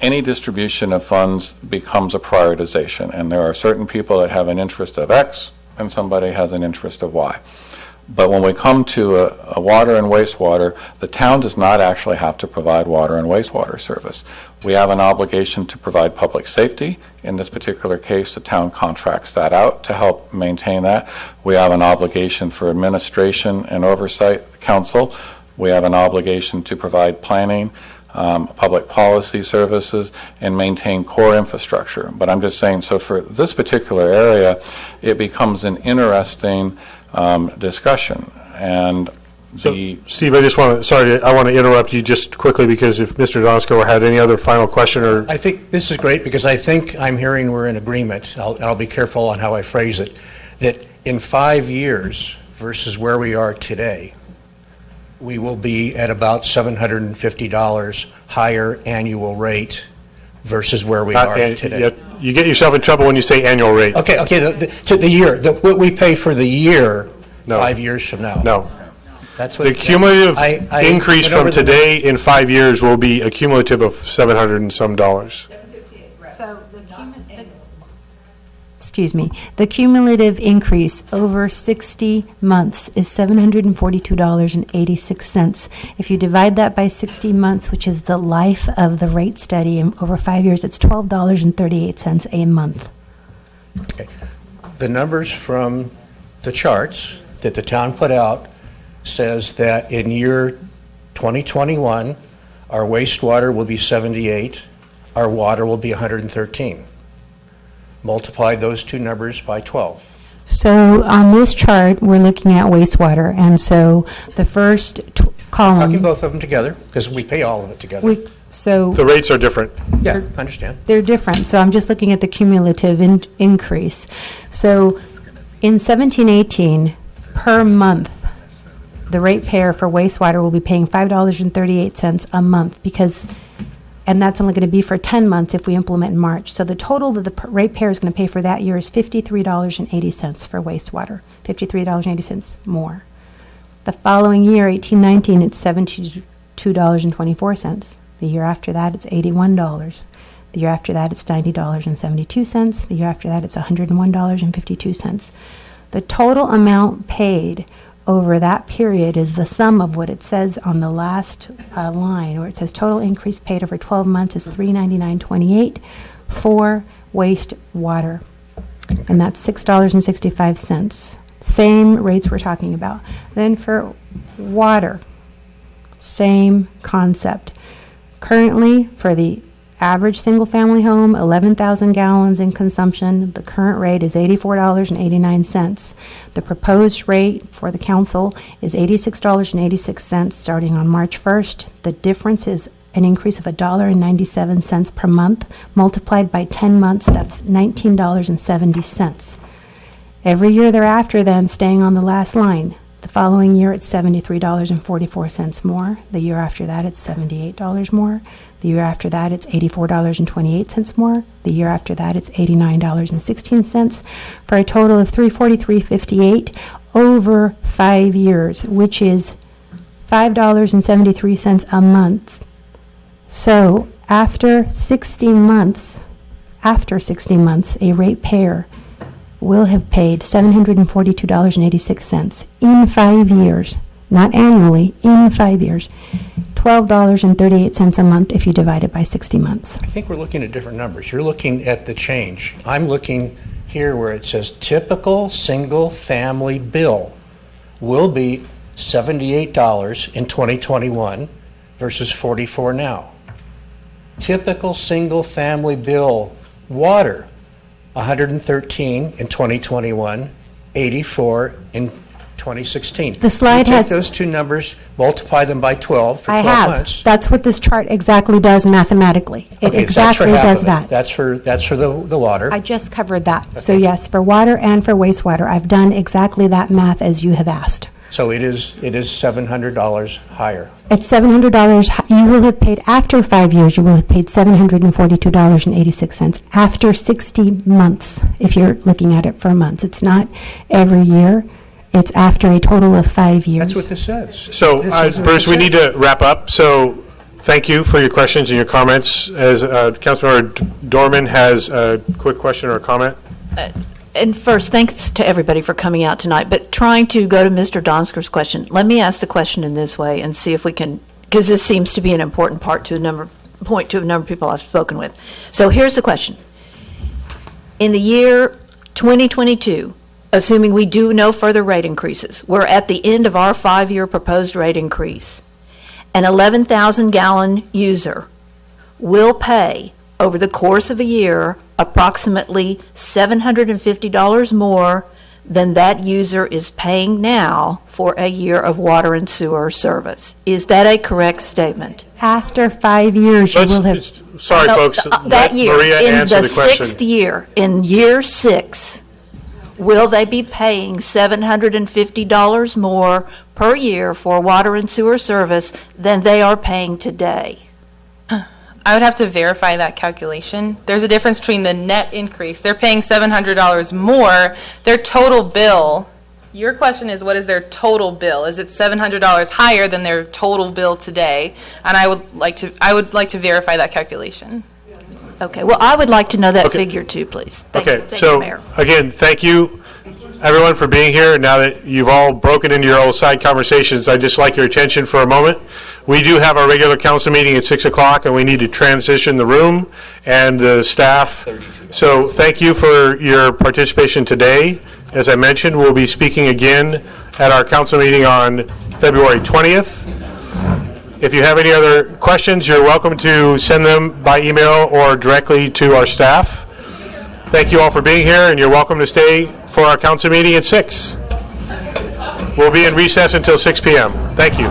any distribution of funds becomes a prioritization. And there are certain people that have an interest of X, and somebody has an interest of Y. But when we come to a water and wastewater, the town does not actually have to provide water and wastewater service. We have an obligation to provide public safety. In this particular case, the town contracts that out to help maintain that. We have an obligation for administration and oversight council. We have an obligation to provide planning, public policy services, and maintain core infrastructure. But I'm just saying, so for this particular area, it becomes an interesting discussion. And Steve, I want to interrupt you just quickly, because if Mr. Donskoy had any other final question or... I think this is great, because I think I'm hearing we're in agreement. I'll be careful on how I phrase it, that in 5 years versus where we are today, we will be at about $750 higher annual rate versus where we are today. You get yourself in trouble when you say annual rate. Okay. The year, what we pay for the year 5 years from now. No. That's what the cumulative increase from today in 5 years will be a cumulative of $700 and some. So the cumulative increase over 60 months is $742.86. If you divide that by 60 months, which is the life of the rate study, and over 5 years, it's $12.38 a month. Okay. The numbers from the charts that the town put out says that in year 2021, our wastewater will be 78, our water will be 113. Multiply those two numbers by 12. So on this chart, we're looking at wastewater, and so the first column... Talking both of them together, because we pay all of it together. The rates are different. Yeah, I understand. They're different, so I'm just looking at the cumulative increase. So in 17-18, per month, the ratepayer for wastewater will be paying $5.38 a month, and that's only going to be for 10 months if we implement in March. So the total that the ratepayer is going to pay for that year is $53.80 for wastewater, $53.80 more. The following year, 18-19, it's $72.24. The year after that, it's $81. The year after that, it's $90.72. The year after that, it's $101.52. The total amount paid over that period is the sum of what it says on the last line, where it says total increase paid over 12 months is $399.28 for wastewater, and that's $6.65. Same rates we're talking about. Then for water, same concept. Currently, for the average single-family home, 11,000 gallons in consumption. The current rate is $84.89. The proposed rate for the council is $86.86 starting on March 1st. The difference is an increase of $1.97 per month. Multiplied by 10 months, that's $19.70. Every year thereafter, then, staying on the last line, the following year it's $73.44 more. The year after that, it's $78 more. The year after that, it's $84.28 more. The year after that, it's $89.16, for a total of $343.58 over 5 years, which is $5.73 a month. So after 60 months, a ratepayer will have paid $742.86 in 5 years, not annually, in 5 years. $12.38 a month if you divide it by 60 months. I think we're looking at different numbers. You're looking at the change. I'm looking here where it says typical single family bill will be $78 in 2021 versus $44 now. Typical single family bill Water, 113 in 2021, 84 in 2016. The slide You has- take those two numbers, multiply them by 12 for I 12 have. months. That's what this chart exactly does mathematically. It Okay, so that's for exactly half does of it. that. That's for the water. I just covered that. So yes, for water and for wastewater, I've done exactly that math as you have asked. So it is $700 higher. At $700, you will have paid, after 5 years, you will have paid $742.86 after 60 months, if you're looking at it for months. It's not every year. It's after a total of 5 years. That's what this says. So, This is what Bruce, it we says. need to wrap up. So, thank you for your questions and your comments. As Councilmember Dorman has a quick question or a comment. And first, thanks to everybody for coming out tonight, but trying to go to Mr. Donsker's question, let me ask the question in this way and see if we can, because this seems to be an important point to a number of people I've spoken with. So here's the question. In the year 2022, assuming we do no further rate increases, we're at the end of our 5-year proposed rate increase. An 11,000-gallon user will pay, over the course of a year, approximately $750 more than that user is paying now for a year of water and sewer service. Is that a correct statement? After 5 years, you will have... Sorry, No, folks. that Let year, Maria in answer the the question. 6th year, in year 6, will they be paying $750 more per year for water and sewer service than they are paying today? I would have to verify that calculation. There's a difference between the net increase. They're paying $700 more. Their total bill, your question is, what is their total bill? Is it $700 higher than their total bill today? And I would like to verify that calculation. Okay, well, I would like to know that Okay. figure too, please. Thank Okay, you, so Mayor. again, thank you, everyone, for being here. Now that you've all broken into your old side conversations, I'd just like your attention for a moment. We do have our regular council meeting at 6 o'clock, and we need to transition the room and the staff. So thank you for your participation today. As I mentioned, we'll be speaking again at our council meeting on February 20th. If you have any other questions, you're welcome to send them by email or directly to our staff. Thank you all for being here, and you're welcome to stay for our council meeting at 6. We'll be in recess until 6 p.m. Thank you.